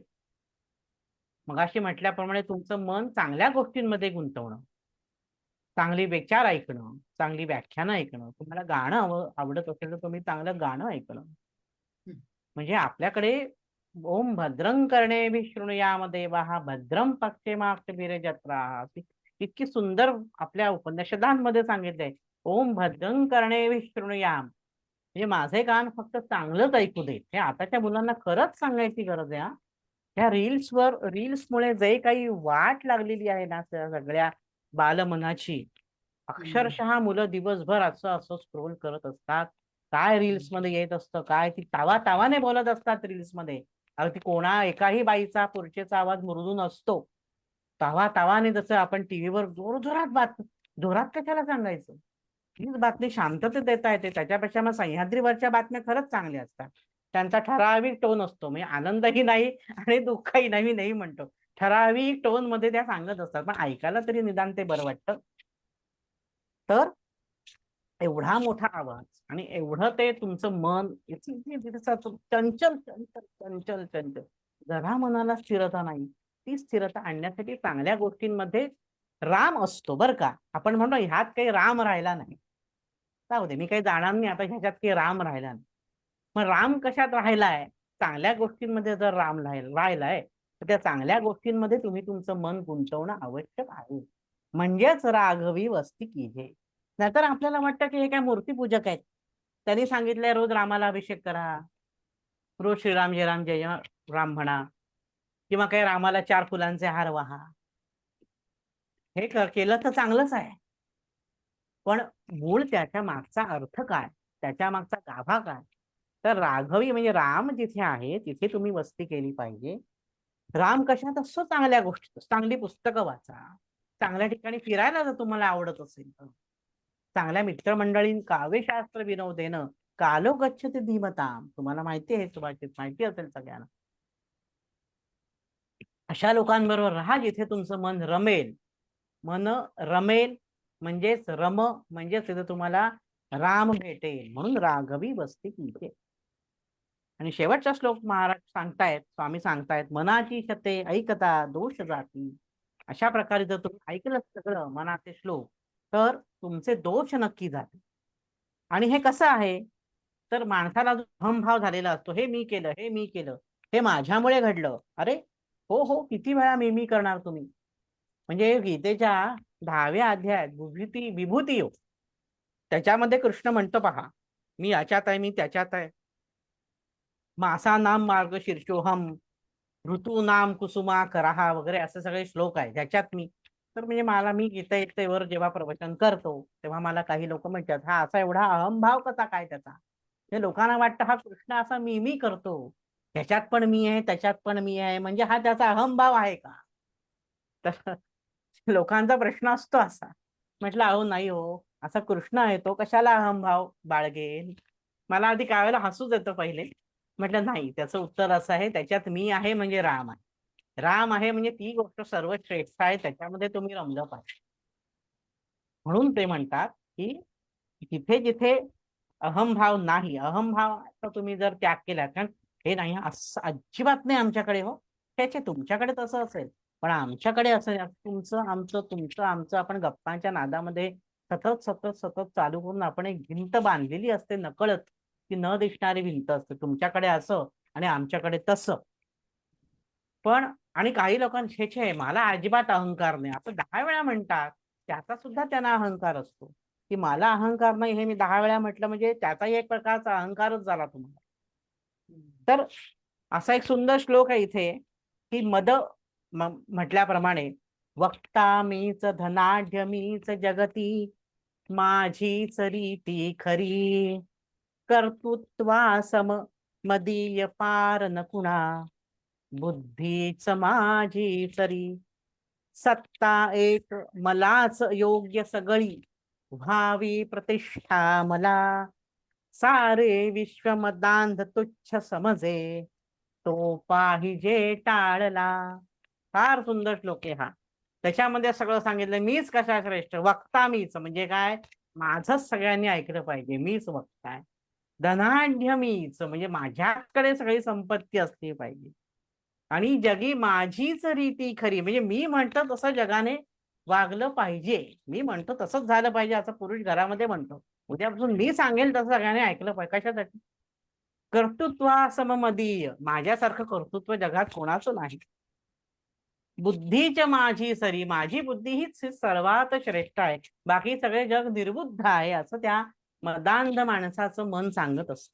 मगाशी म्हटल्याप्रमाणे तुमचं मन चांगल्या गोष्टींमध्ये गुंतवणं, चांगली विचार ऐकणं, चांगली व्याख्यानं ऐकणं. तुम्हाला गाणं आवडत असेल तर तुम्ही चांगलं गाणं ऐकणं. म्हणजे आपल्याकडे ओम भद्रं कर्णे शृणुयाम देवाः भद्रं पश्येमाक्षभिर्यजत्राः इतकी सुंदर आपल्या उपनिषदांमध्ये सांगितलंय. ओम भद्रं कर्णे शृणुयाम म्हणजे माझे कान फक्त चांगलंच ऐकू देत. हे आताच्या मुलांना खरंच सांगायची गरज आहे. ह्या रील्समुळे जे काही वाट लागलेली आहे ना सगळ्या बालमनाची, अक्षरशः मुलं दिवसभर असं असं स्क्रोल करत असतात. काय रील्स मध्ये येत असतं, काय ती तावाने बोलत असतात रील्स मध्ये. अगदी एकाही बाईचा पुरुषेचा आवाज मुरदून असतो. तावाने जसं आपण टीव्हीवर जोरात कशाला सांगायचं? हीच बातमी शांततेत देता येते. त्याच्यापेक्षा मग सह्याद्रीवरच्या बातम्या खरंच चांगल्या असतात. त्यांचा ठराविक टोन असतो, म्हणजे आनंदही नाही आणि दुःखही नाही. मी नाही म्हणतो, ठराविक टोन मध्ये त्या सांगत असतात, पण ऐकायला तरी निदान ते बरं वाटतं. तर एवढा मोठा आवाज आणि एवढं ते तुमचं मन चंचल चंचल चंचल चंचल, जरा मनाला स्थिरता नाही. ती स्थिरता आणण्यासाठी चांगल्या गोष्टींमध्ये राम असतो बरं का. आपण म्हणतो ह्यात काही राम राहिला नाही, जाऊ दे, मी काही जाणार नाही आता ह्याच्यात काही राम राहिला नाही. मग राम कशात राहिलाय? चांगल्या गोष्टींमध्ये जर राम राहिलाय तर त्या चांगल्या गोष्टींमध्ये तुम्ही तुमचं मन गुंतवणं आवश्यक आहे. म्हणजेच राघवी वस्ती कीजे. नाहीतर आपल्याला वाटतं की हे काय मूर्तीपूजक आहेत, त्यांनी सांगितलंय रोज रामाला अभिषेक करा, रोज श्रीराम जय राम जय राम म्हणा, किंवा काही रामाला 4 फुलांचे हार वाहा. हे केलं तर चांगलंच आहे, पण मूळ त्याच्या मागचा अर्थ काय, त्याच्या मागचा गाभा काय? तर राघवी म्हणजे राम जिथे आहे तिथे तुम्ही वस्ती केली पाहिजे. राम कशात असतो? चांगल्या गोष्टी. चांगली पुस्तकं वाचा, चांगल्या ठिकाणी फिरायला जर तुम्हाला आवडत असेल तर, चांगल्या मित्रमंडळी काव्यशास्त्र विनोदेनं कालो गच्छति धीमताम. तुम्हाला माहिती आहे, सुभाषित माहिती असेल सगळ्यांना. अशा लोकांबरोबर राहा जिथे तुमचं मन रमेल. मन रमेल म्हणजेच रम म्हणजेच तिथे तुम्हाला राम भेटेल. म्हणून राघवी वस्ती कीजे. आणि शेवटचा श्लोक महाराज सांगतायत, स्वामी सांगतायत, मनाची शते ऐकता दोष जाती. अशा प्रकारे जर तुम्ही ऐकलं सगळं मनाचे श्लोक तर तुमचे दोष नक्की जातील. आणि हे कसं आहे, तर माणसाला जो अहंभाव झालेला असतो, हे मी केलं, हे मी केलं, हे माझ्यामुळे घडलं. अरे हो हो, किती वेळा मी करणार तुम्ही. म्हणजे गीतेच्या 10व्या अध्यायात विभूती योग, त्याच्यामध्ये कृष्ण म्हणतो पहा, मी याच्यात आहे, मी त्याच्यात आहे. मासा नाम मार्ग शीर्षोहम, ऋतू नाम कुसुमा कराहा वगैरे असे सगळे श्लोक आहे ज्याच्यात मी. तर म्हणजे मला मी गीतेवर जेव्हा प्रवचन करतो तेव्हा मला काही लोक म्हणतात, हा असा एवढा अहंभाव कसा काय त्याचा? हे लोकांना वाटतं हा कृष्ण असा मी करतो, ह्याच्यात पण मी आहे त्याच्यात पण मी आहे, म्हणजे हा त्याचा अहंभाव आहे का? तर लोकांचा प्रश्न असतो असा. म्हटलं अहो नाही हो, असा कृष्ण आहे तो कशाला अहंभाव बाळगेल? मला आधी काय वेळेला हसूच येतं पहिले. म्हटलं नाही, त्याचं उत्तर असं आहे, त्याच्यात मी आहे म्हणजे राम आहे. राम आहे म्हणजे ती गोष्ट सर्वश्रेष्ठ आहे, त्याच्यामध्ये तुम्ही रमलं पाहिजे. म्हणून ते म्हणतात की जिथे जिथे अहंभाव नाही, अहंभावाचा तुम्ही जर त्याग केला, कारण हे नाही असं अजिबात नाही आमच्याकडे हो, त्याचे तुमच्याकडे तसं असेल पण आमच्याकडे असं तुमचं आमचं तुमचं आमचं आपण गप्पांच्या नादामध्ये सतत सतत सतत चालू करून आपण एक भिंत बांधलेली असते नकळत, ती न दिसणारी भिंत असते. तुमच्याकडे असं आणि आमच्याकडे तसं. पण आणि काही लोकांचे छे मला अजिबात अहंकार नाही असं 10 वेळा म्हणतात, त्याचा सुद्धा त्यांना अहंकार असतो. की मला अहंकार नाही हे मी 10 वेळा म्हटलं म्हणजे त्याचाही एक प्रकारचा अहंकारच झाला तुम्हाला. तर असा एक सुंदर श्लोक आहे इथे की म्हटल्याप्रमाणे, वक्ता मीच धनाढ्य मीच जगती, माझीच रीती खरी, कर्तृत्वा सम मदीय पार न कुणा, बुद्धीच माझी सरी, सत्ता एक मलाच योग्य सगळी, व्हावी प्रतिष्ठा मला, सारे विश्व मदांध तुच्छ समजे, तो पाहिजे टाळला. फार सुंदर श्लोक आहे हा. त्याच्यामध्ये सगळं सांगितलं, मीच कशा श्रेष्ठ, वक्ता मीच म्हणजे काय, माझंच सगळ्यांनी ऐकलं पाहिजे, मीच वक्ता आहे. धनाढ्य मीच म्हणजे माझ्याकडे सगळी संपत्ती असली पाहिजे, आणि जगी माझीच रीती खरी म्हणजे मी म्हणतो तसं जगाने वागलं पाहिजे, मी म्हणतो तसंच झालं पाहिजे असं पुरुष घरामध्ये म्हणतो. उद्यापासून मी सांगेल तसं सगळ्यांनी ऐकलं पाहिजे. कशासाठी? कर्तृत्वा सममदीय, माझ्यासारखं कर्तृत्व जगात कोणाचं नाही. बुद्धीच माझी सरी, माझी बुद्धी हीच सर्वात श्रेष्ठ आहे, बाकी सगळे जग निर्बुद्ध आहे असं त्या मदांध माणसाचं मन सांगत असत.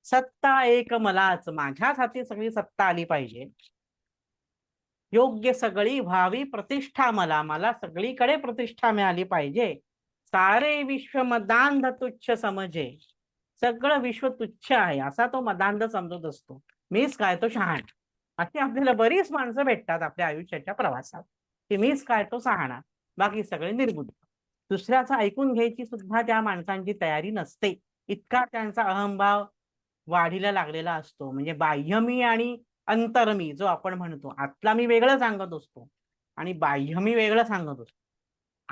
सत्ता एक मलाच, माझ्याच हाती सगळी सत्ता आली पाहिजे, योग्य सगळी व्हावी प्रतिष्ठा मला, मला सगळीकडे प्रतिष्ठा मिळाली पाहिजे, सारे विश्व मदांध तुच्छ समजे, सगळं विश्व तुच्छ आहे असा तो मदांध समजत असतो. मीच काय तो शहाणा. अशी आपल्याला बरीच माणसं भेटतात आपल्या आयुष्याच्या प्रवासात की मीच काय तो शहाणा, बाकी सगळे निर्बुद्ध. दुसऱ्याचं ऐकून घ्यायची सुद्धा त्या माणसांची तयारी नसते, इतका त्यांचा अहंभाव वाढीला लागलेला असतो. म्हणजे बाह्यमी आणि अंतरमी जो आपण म्हणतो, आतला मी वेगळं सांगत असतो आणि बाह्यमी वेगळं सांगत असतो.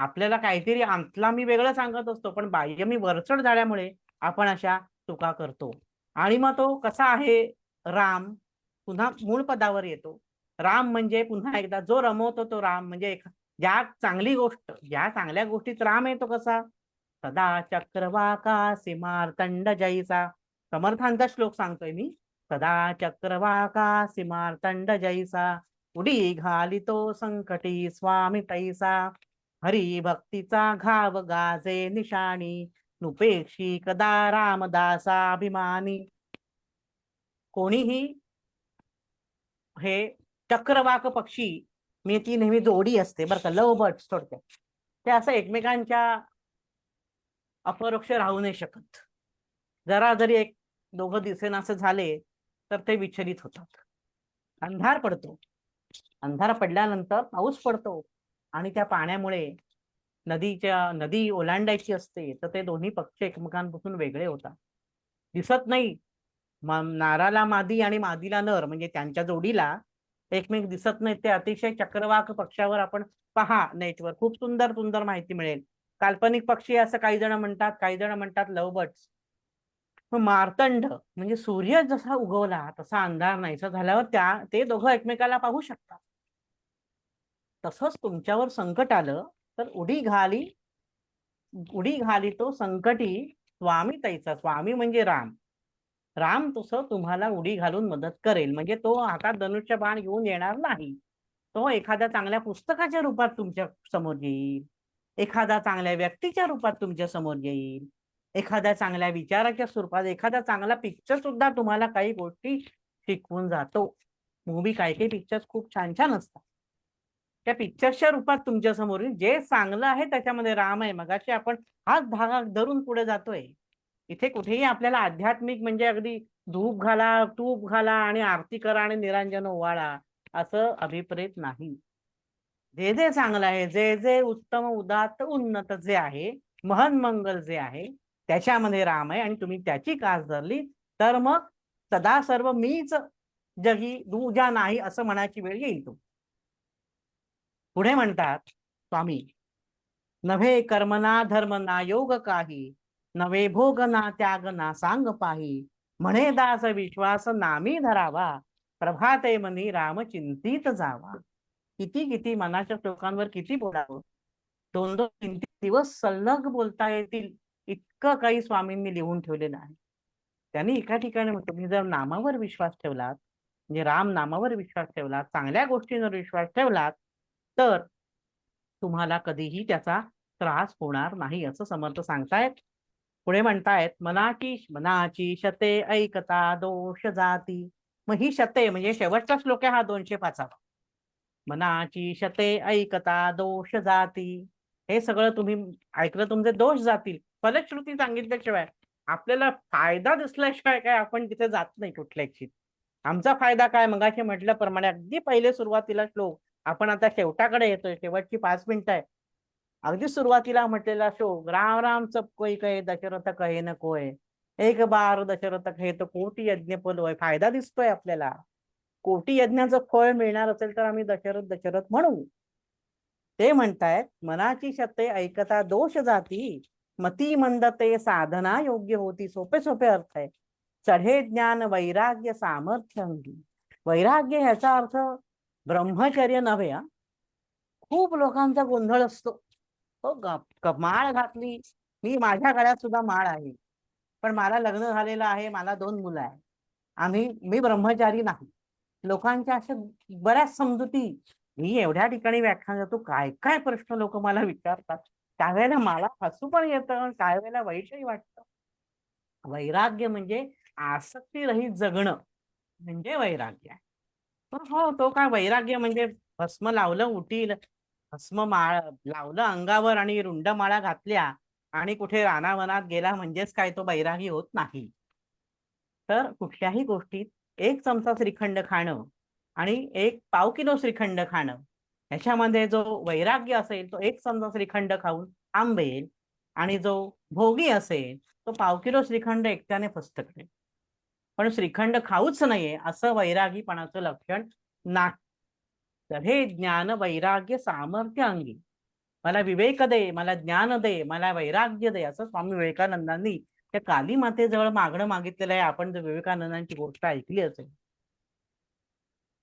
आपल्याला काहीतरी आतला मी वेगळं सांगत असतो, पण बाह्य मी वरचढ झाल्यामुळे आपण अशा चुका करतो. आणि मग तो कसा आहे राम, पुन्हा मूळ पदावर येतो. राम म्हणजे पुन्हा एकदा जो रमवतो तो राम, म्हणजे ज्या चांगली गोष्ट, ज्या चांगल्या गोष्टीत राम येतो कसा, सदा चक्रवाकासी मार्तंड जैसा. समर्थांचा श्लोक सांगतोय मी. सदा चक्रवाकासी मार्तंड जैसा, उडी घालितो संकटी स्वामी तैसा. हरी भक्तीचा घाव गाजे निशाणी, नुपेक्षी कदा रामदासाभिमानी. कोणीही हे चक्रवाक पक्षी, मी ती नेहमी जोडी असते बरं का, लव बर्ड्स थोडक्यात, ते असं एकमेकांच्या अपरोक्ष राहू नाही शकत. जरा जरी एक दोघं दिसेनासे झाले तर ते विचलित होतात. अंधार पडतो, अंधार पडल्यानंतर पाऊस पडतो आणि त्या पाण्यामुळे नदी ओलांडायची असते, तर ते दोन्ही पक्ष एकमेकांपासून वेगळे होतात, दिसत नाही. नाराला मादी आणि मादीला नर, म्हणजे त्यांच्या जोडीला एकमेक दिसत नाहीत. ते अतिशय चक्रवाक पक्षावर आपण पहा नेटवर, खूप सुंदर सुंदर माहिती मिळेल. काल्पनिक पक्षी असं काही जण म्हणतात, काही जण म्हणतात लव बर्ड्स. मार्तंड म्हणजे सूर्य जसा उगवला तसा अंधार नाहीसा झाल्यावर ते दोघं एकमेकाला पाहू शकतात. तसंच तुमच्यावर संकट आलं तर उडी घाली तो संकटी स्वामी तैसा. स्वामी म्हणजे राम. राम तसं तुम्हाला उडी घालून मदत करेल. म्हणजे तो हातात धनुष्य बाण घेऊन येणार नाही, तो एखाद्या चांगल्या पुस्तकाच्या रूपात तुमच्या समोर येईल, एखाद्या चांगल्या व्यक्तीच्या रूपात तुमच्या समोर येईल, एखाद्या चांगल्या विचाराच्या स्वरूपात, एखादा चांगला पिक्चर सुद्धा तुम्हाला काही गोष्टी शिकवून जातो. मूवी, काही पिक्चर्स खूप छान छान असतात. त्या पिक्चरच्या रूपात तुमच्या समोर जे चांगलं आहे त्याच्यामध्ये राम आहे. मगाशी आपण हाच धागा धरून पुढे जातोय. इथे कुठेही आपल्याला आध्यात्मिक म्हणजे अगदी धूप घाला, तूप घाला आणि आरती करा आणि निरांजन ओवाळा असं अभिप्रेत नाही. जे जे चांगलं आहे, जे जे उत्तम उदात्त उन्नत जे आहे, महन मंगल जे आहे, त्याच्यामध्ये राम आहे. आणि तुम्ही त्याची कास धरली तर मग सदा सर्व मीच जगी दूजा नाही असं म्हणायची वेळ येईल. तो पुढे म्हणतात स्वामी, नव्हे कर्म ना धर्म ना योग काही, नवे भोग ना त्याग ना सांग पाही. म्हणे दास विश्वास नामी धरावा, प्रभाते मनी राम चिंतित जावा. किती किती मनाच्या श्लोकांवर किती बोलावं. 2-2, 3-3 दिवस सलग बोलता येतील इतकं काही स्वामींनी लिहून ठेवलेलं आहे. त्यांनी एका ठिकाणी तुम्ही जर नामावर विश्वास ठेवलात, म्हणजे राम नामावर विश्वास ठेवलात, चांगल्या गोष्टींवर विश्वास ठेवलात, तर तुम्हाला कधीही त्रास होणार नाही असं समर्थ सांगतायत. पुढे म्हणतायत, मनाची शते ऐकता दोष जाती. मग ही शते म्हणजे शेवटचा श्लोक आहे हा 205. मनाची शते ऐकता दोष जाती. हे सगळं तुम्ही ऐकलं तुमचे दोष जातील. फलश्रुती सांगितल्याशिवाय, आपल्याला फायदा दिसल्याशिवाय काय आपण तिथे जात नाही कुठल्याची. आमचा फायदा काय, मगाशी म्हटल्याप्रमाणे अगदी पहिले सुरुवातीला श्लोक, आपण आता शेवटाकडे येतोय, शेवटची 5 मिनिटं आहे. अगदी सुरुवातीला म्हटलेला श्लोक, राम राम सब कोई कहे दशरथ कहे न कोय, एक बार दशरथ कहे तो कोटी यज्ञ फल होय. फायदा दिसतोय आपल्याला, कोटी यज्ञाचं फळ मिळणार असेल तर आम्ही दशरथ दशरथ म्हणू. ते म्हणतायत, मनाची शते ऐकता दोष जाती, मती मंदते साधना योग्य होती. सोपे सोपे अर्थ आहे. चढे ज्ञान वैराग्य सामर्थ्य अंगी. वैराग्य ह्याचा अर्थ ब्रह्मचर्य नव्हे. खूप लोकांचा गोंधळ असतो. तो माळ घातली, मी माझ्या गळ्यात सुद्धा माळ आहे, पण मला लग्न झालेलं आहे, मला 2 मुलं आहे, मी ब्रह्मचारी नाही. लोकांच्या अशा बऱ्याच समजुती. मी एवढ्या ठिकाणी व्याख्यान देतो, काय काय प्रश्न लोक मला विचारतात. त्यावेळेला मला हसू पण येतं, काही वेळेला वाईटही वाटतं. वैराग्य म्हणजे आसक्ती रहित जगणं म्हणजे वैराग्य आहे. हो, तो काय वैराग्य म्हणजे भस्म लावलं उटील, भस्म लावलं अंगावर आणि रुंडमाळा घातल्या आणि कुठे रानावनात गेला म्हणजेच काय तो वैरागी होत नाही. तर कुठल्याही गोष्टीत 1 चमचा श्रीखंड खाणं आणि 1 पाव किलो श्रीखंड खाणं, ह्याच्यामध्ये जो वैराग्य असेल तो 1 चमचा श्रीखंड खाऊन थांबेल, आणि जो भोगी असेल तो पाव किलो श्रीखंड एकट्याने फस्त करेल. पण श्रीखंड खाऊच नाहीये असं वैरागीपणाचं लक्षण नाही. तर हे ज्ञान वैराग्य सामर्थ्य अंगी. मला विवेक दे, मला ज्ञान दे, मला वैराग्य दे, असं स्वामी विवेकानंदांनी त्या काली मातेजवळ मागणं मागितलेलं आहे. आपण जर विवेकानंदांची गोष्ट ऐकली असेल,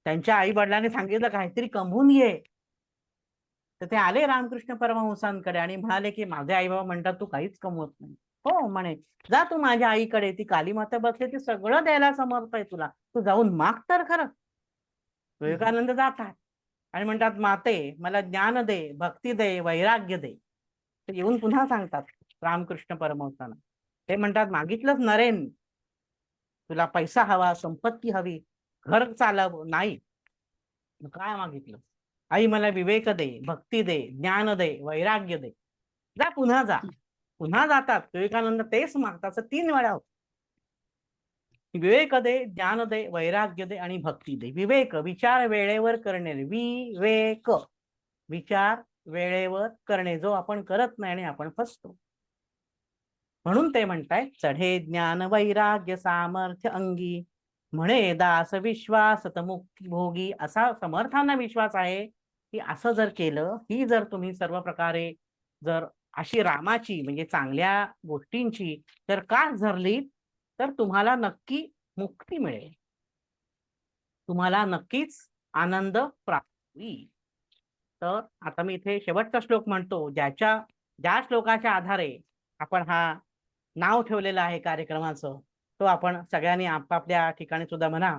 त्यांच्या आई वडिलांनी सांगितलं काहीतरी कमवून ये, तर ते आले रामकृष्ण परमहंसांकडे आणि म्हणाले की माझे आई बाबा म्हणतात तू काहीच कमवत नाही. हो म्हणे, जा तू माझ्या आईकडे, ती काली माता बसली, ती सगळं द्यायला समर्थ आहे तुला, तू जाऊन माग तर खरं. विवेकानंद जातात आणि म्हणतात माते मला ज्ञान दे, भक्ती दे, वैराग्य दे. ते येऊन पुन्हा सांगतात रामकृष्ण परमहंसांना. ते म्हणतात मागितलंच नरेन, तुला पैसा हवा, संपत्ती हवी, घर चालव, नाही, मग काय मागितलं? आई मला विवेक दे, भक्ती दे, ज्ञान दे, वैराग्य दे. जा पुन्हा जा. पुन्हा जातात विवेकानंद तेच मागतात. असं 3 वेळा होतं. विवेक दे, ज्ञान दे, वैराग्य दे आणि भक्ती दे. विवेक विचार वेळेवर करणे, विवेक विचार वेळेवर करणे, जो आपण करत नाही आणि आपण फसतो. म्हणून ते म्हणतायत चढे ज्ञान वैराग्य सामर्थ्य अंगी, म्हणे दास विश्वास मुक्ती भोगी. असा समर्थांना विश्वास आहे की असं जर केलं, ही जर तुम्ही सर्व प्रकारे जर अशी रामाची म्हणजे चांगल्या गोष्टींची जर कास धरली, तर तुम्हाला नक्की मुक्ती मिळेल, तुम्हाला नक्कीच आनंद प्राप्त होईल. तर आता मी इथे शेवटचा श्लोक म्हणतो, ज्या श्लोकाच्या आधारे आपण हा नाव ठेवलेलं आहे कार्यक्रमाचं, तो आपण सगळ्यांनी आपापल्या ठिकाणी सुद्धा म्हणा.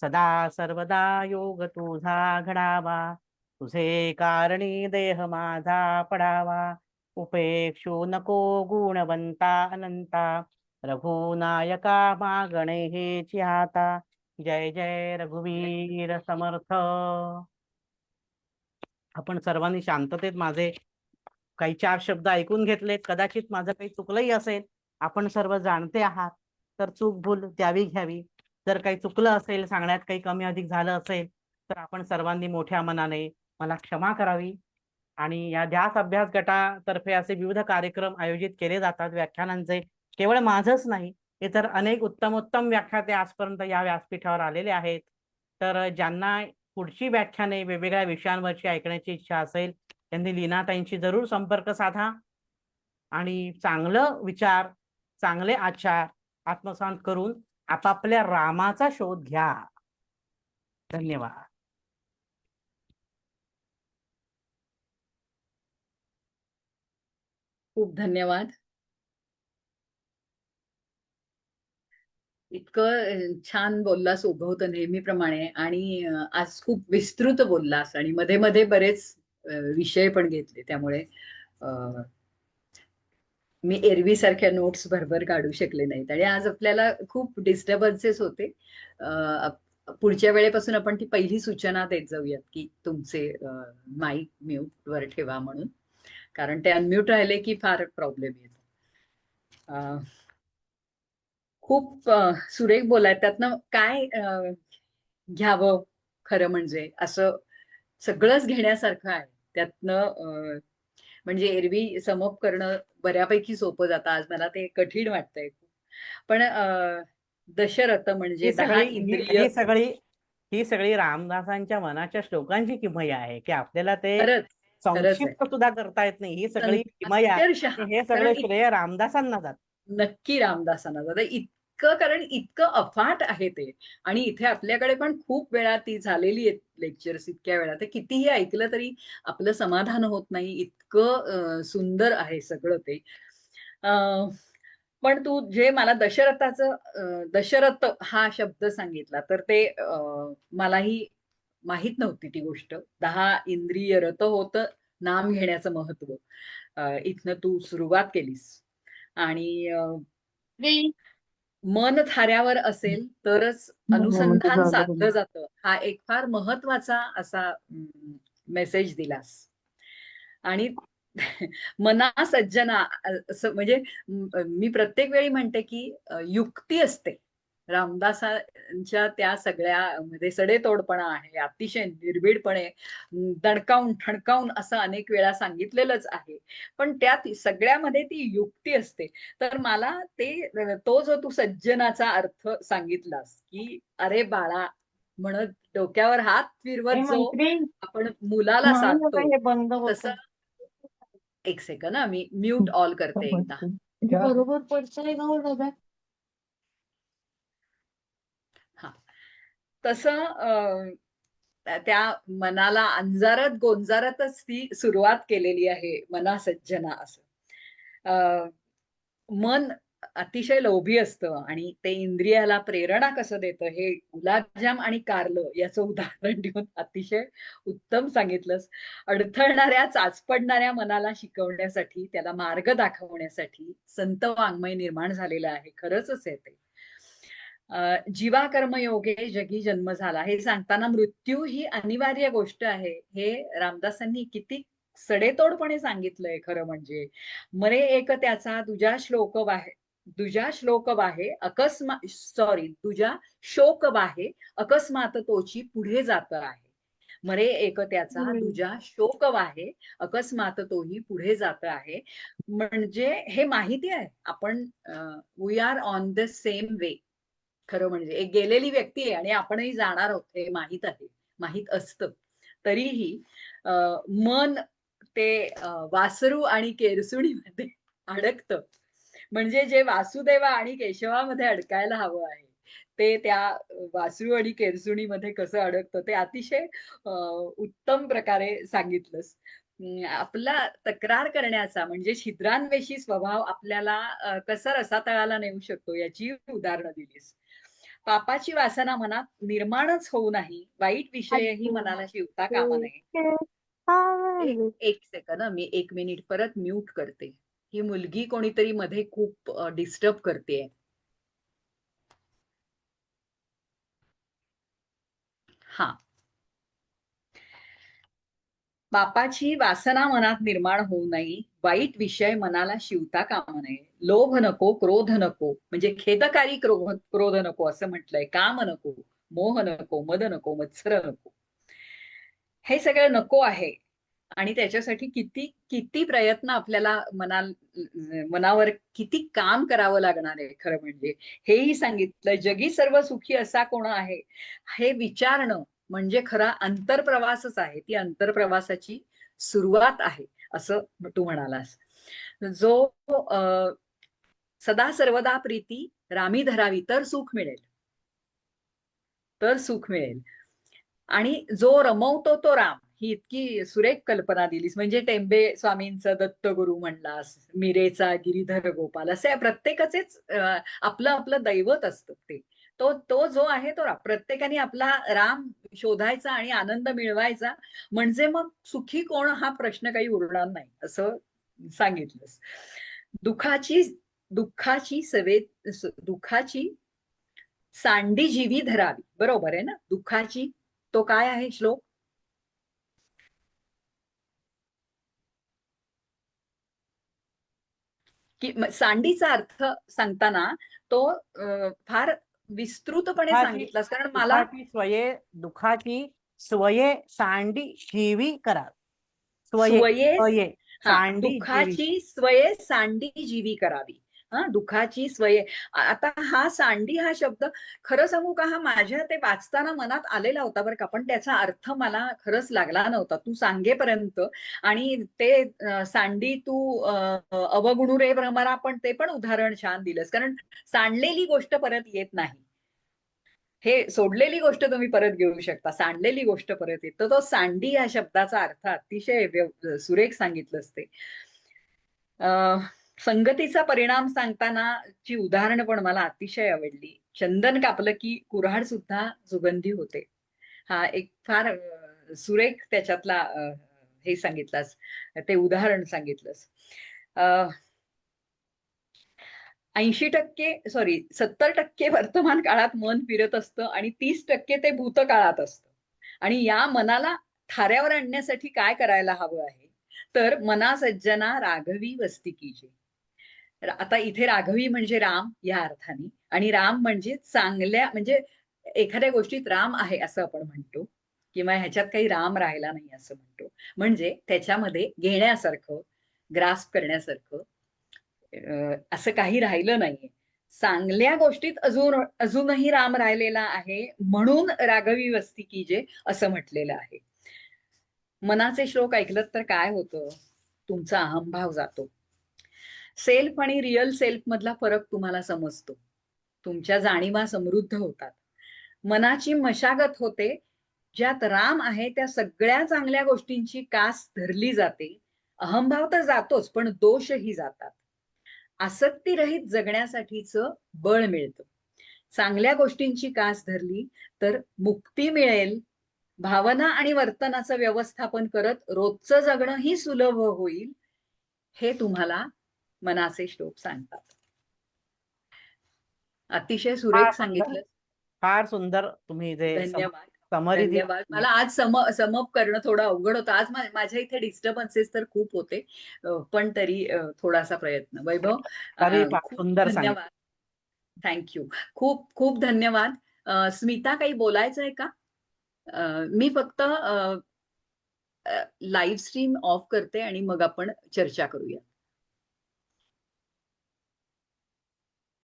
सदा सर्वदा योग तुझा घडावा, तुझे कारणी देह माझा पडावा, उपेक्षू नको गुणवंता अनंता, रघुनायका मागणे हेची आता. जय जय रघुवीर समर्थ. आपण सर्वांनी शांततेत माझे काही 4 शब्द ऐकून घेतलेत. कदाचित माझं काही चुकलंही असेल, आपण सर्व जाणते आहात, तर चूक भूल द्यावी घ्यावी. जर काही चुकलं असेल, सांगण्यात काही कमी अधिक झालं असेल, तर आपण सर्वांनी मोठ्या मनाने मला क्षमा करावी. आणि या ध्यास अभ्यास गटातर्फे असे विविध कार्यक्रम आयोजित केले जातात व्याख्यानांचे. केवळ माझंच नाही, इतर अनेक उत्तम व्याख्याते आजपर्यंत या व्यासपीठावर आलेले आहेत. तर ज्यांना पुढची व्याख्याने वेगवेगळ्या विषयांवरची ऐकण्याची इच्छा असेल, त्यांनी लीनाताईंशी जरूर संपर्क साधा आणि चांगलं विचार, चांगले आचार आत्मसात करून आपापल्या रामाचा शोध घ्या. धन्यवाद. खूप धन्यवाद. इतकं छान बोललास उभवत नेहमीप्रमाणे, आणि आज खूप विस्तृत बोललास आणि मध्ये मध्ये बरेच विषय पण घेतले, त्यामुळे मी एरवी सारख्या नोट्स भरभर काढू शकले नाहीत आणि आज आपल्याला खूप डिस्टर्बन्सेस होते. पुढच्या वेळेपासून आपण ती पहिली सूचना देत जाऊयात की तुमचे माईक म्यूट वर ठेवा म्हणून, कारण ते अनम्यूट राहिले की फार प्रॉब्लेम येतो. खूप सुरेख बोलाय, त्यातनं काय घ्यावं खरं म्हणजे असं सगळंच घेण्यासारखं आहे त्यातनं. म्हणजे एरवी समप करणं बऱ्यापैकी सोपं जातं, आज मला ते कठीण वाटतंय. पण दशरथ म्हणजे 10 इंद्रिय. ही सगळी रामदासांच्या मनाच्या श्लोकांची किमया आहे की आपल्याला ते खरंच संक्षिप्त सुद्धा करता येत नाही. ही सगळी किमया, अक्षरशः हे सगळे श्रेय रामदासांना जात. नक्की रामदासांना जातं इतकं, कारण इतकं अफाट आहे ते. आणि इथे आपल्याकडे पण खूप वेळा ती झालेली आहेत लेक्चर्स, इतक्या वेळा ते कितीही ऐकलं तरी आपलं समाधान होत नाही, इतकं सुंदर आहे सगळं ते. पण तू जे मला दशरथ हा शब्द सांगितला, तर ते मलाही माहित नव्हती ती गोष्ट. 10 इंद्रिय रत होत नाम घेण्याचं महत्व इथनं तू सुरुवात केलीस. आणि मन थाऱ्यावर असेल तरच अनुसंधान साधलं जातं, हा एक फार महत्वाचा असा मेसेज दिलास. आणि मना सज्जना असं म्हणजे मी प्रत्येक वेळी म्हणते की युक्ती असते रामदासांच्या त्या सगळ्या मध्ये, सडेतोडपणा आहे, अतिशय निर्भीडपणे दणकावून ठणकावून असं अनेक वेळा सांगितलेलंच आहे, पण त्यात सगळ्यामध्ये ती युक्ती असते. तर मला तो जो तू सज्जनाचा अर्थ सांगितलास की अरे बाळा म्हणत डोक्यावर हात फिरवत जो आपण मुलाला साधतो, तसं एक सेकंद मी म्यूट ऑल करते एकदा. बरोबर पडतंय ना हो डब्यात. हा, तसं त्या मनाला अंजारत गोंजारतच ती सुरुवात केलेली आहे मना सज्जना असं. मन अतिशय लोभी असतं आणि ते इंद्रियाला प्रेरणा कसं देतं हे गुलाबजाम आणि कारलं याचं उदाहरण देऊन अतिशय उत्तम सांगितलंस. अडथळणाऱ्या चाचपडणाऱ्या मनाला शिकवण्यासाठी, त्याला मार्ग दाखवण्यासाठी संत वाङ्मय निर्माण झालेलं आहे. खरंच आहे ते. जीवा कर्मयोगे जगी जन्म झाला हे सांगताना मृत्यू ही अनिवार्य गोष्ट आहे हे रामदासांनी किती सडेतोडपणे सांगितलंय. खरं म्हणजे मरे एक त्याचा दुजा श्लोक वाहे शोक वाहे अकस्मात तोची पुढे जात आहे. मरे एक त्याचा दुजा शोक वाहे अकस्मात तोही पुढे जात आहे. म्हणजे हे माहिती आहे आपण we are on the same way. खरं म्हणजे एक गेलेली व्यक्ती आहे आणि आपणही जाणार आहोत हे माहित आहे, माहित असतं. तरीही मन ते वासरू आणि केरसुणीमध्ये अडकतं. म्हणजे जे वासुदेवा आणि केशवामध्ये अडकायला हवं आहे ते त्या वासरू आणि केरसुणीमध्ये कसं अडकतं ते अतिशय उत्तम प्रकारे सांगितलंस. आपला तक्रार करण्याचा म्हणजे छिद्रान्वेषी स्वभाव आपल्याला कसा रसातळाला नेऊ शकतो याची उदाहरणं दिलीस. पापाची वासना मनात निर्माणच होऊ नाही, वाईट विषयही मनाला शिवता कामा नये. एक सेकंद मी 1 मिनिट परत म्यूट करते. ही मुलगी कोणीतरी मध्ये खूप डिस्टर्ब करते. हा, बापाची वासना मनात निर्माण होऊ नये, वाईट विषय मनाला शिवता कामा नये. लोभ नको, क्रोध नको, म्हणजे खेदकारी क्रोध नको असं म्हटलंय. काम नको, मोह नको, मद नको, मत्सर नको. हे सगळं नको आहे आणि त्याच्यासाठी किती किती प्रयत्न आपल्याला मनावर किती काम करावं लागणार आहे. खरं म्हणजे हेही सांगितलं. जगी सर्व सुखी असा कोण आहे हे विचारणं म्हणजे खरा अंतरप्रवासच आहे. ती अंतरप्रवासाची सुरुवात आहे असं तू म्हणालास. जो सदा सर्वदा प्रीती रामी धरावी तर सुख मिळेल, तर सुख मिळेल. आणि जो रमवतो तो राम, ही इतकी सुरेख कल्पना दिलीस. म्हणजे टेंबे स्वामींचं दत्तगुरु म्हणलास, मीरेचा गिरीधर गोपाल, असे प्रत्येकाचेच आपलं आपलं दैवत असतं. ते तो जो आहे तो प्रत्येकाने आपला राम शोधायचा आणि आनंद मिळवायचा. म्हणजे मग सुखी कोण हा प्रश्न काही उरणार नाही असं सांगितलंस. दुःखाची सांडी जीवी धरावी. बरोबर आहे ना? दुःखाची तो काय आहे श्लोक? की सांडीचा अर्थ सांगताना तो फार विस्तृतपणे सांगितलास. कारण मला दुःखाची स्वये सांडी जीवी करावी. स्वये दुःखाची स्वये सांडी जीवी करावी. दुःखाची स्वये. आता हा सांडी हा शब्द खरं सांगू का, हा माझ्या ते वाचताना मनात आलेला होता बरं का, पण त्याचा अर्थ मला खरंच लागला नव्हता तू सांगेपर्यंत. आणि ते सांडी तू अवगुणू रे भ्रमरा पण ते पण उदाहरण छान दिलंस. कारण सांडलेली गोष्ट परत येत नाही. हे सोडलेली गोष्ट तुम्ही परत घेऊ शकता, सांडलेली गोष्ट परत येत. तो सांडी या शब्दाचा अर्थ अतिशय सुरेख सांगितलंच ते. संगतीचा परिणाम सांगताना ची उदाहरणं पण मला अतिशय आवडली. चंदन कापलं की कुऱ्हाड सुद्धा सुगंधी होते. हा एक फार सुरेख त्याच्यातला हे सांगितलंस, ते उदाहरण सांगितलंस. 70% वर्तमान काळात मन फिरत असतं आणि 30% ते भूतकाळात असतं. आणि या मनाला थाऱ्यावर आणण्यासाठी काय करायला हवं आहे तर मना सज्जना राघवी वस्ती कीजे. आता इथे राघवी म्हणजे राम या अर्थाने, आणि राम म्हणजे चांगल्या, म्हणजे एखाद्या गोष्टीत राम आहे असं आपण म्हणतो किंवा ह्याच्यात काही राम राहिला नाही असं म्हणतो. म्हणजे त्याच्यामध्ये घेण्यासारखं, ग्रास्प करण्यासारखं असं काही राहिलं नाहीये. चांगल्या गोष्टीत अजूनही राम राहिलेला आहे म्हणून राघवी वस्ती कीजे असं म्हटलेलं आहे. मनाचे श्लोक ऐकलं तर काय होतं? तुमचा अहंभाव जातो. सेल्फ आणि रिअल सेल्फ मधला फरक तुम्हाला समजतो. तुमच्या जाणीवा समृद्ध होतात. मनाची मशागत होते. ज्यात राम आहे त्या सगळ्या चांगल्या गोष्टींची कास धरली जाते. अहंभाव तर जातोच, पण दोषही जातात. आसक्तीरहित जगण्यासाठीचं बळ मिळतं. चांगल्या गोष्टींची कास धरली तर मुक्ती मिळेल. भावना आणि वर्तनाचं व्यवस्थापन करत रोजचं जगणंही सुलभ होईल. हे तुम्हाला मनाचे श्लोक सांगतात. अतिशय सुरेख फार सुंदर. सांगितलं. फार सुंदर तुम्ही जे धन्यवाद. समरी दिली. धन्यवाद. मला आज समअप करणं थोडं अवघड होतं. आज माझ्या इथे डिस्टर्बन्सेस तर खूप होते, पण तरी थोडासा प्रयत्न. वैभव, तरी फार खूप सुंदर सांगितलं. धन्यवाद. थँक्यू. खूप खूप धन्यवाद. स्मिता, काही बोलायचं आहे का? मी फक्त लाईव्ह स्ट्रीम ऑफ करते आणि मग आपण चर्चा करूया.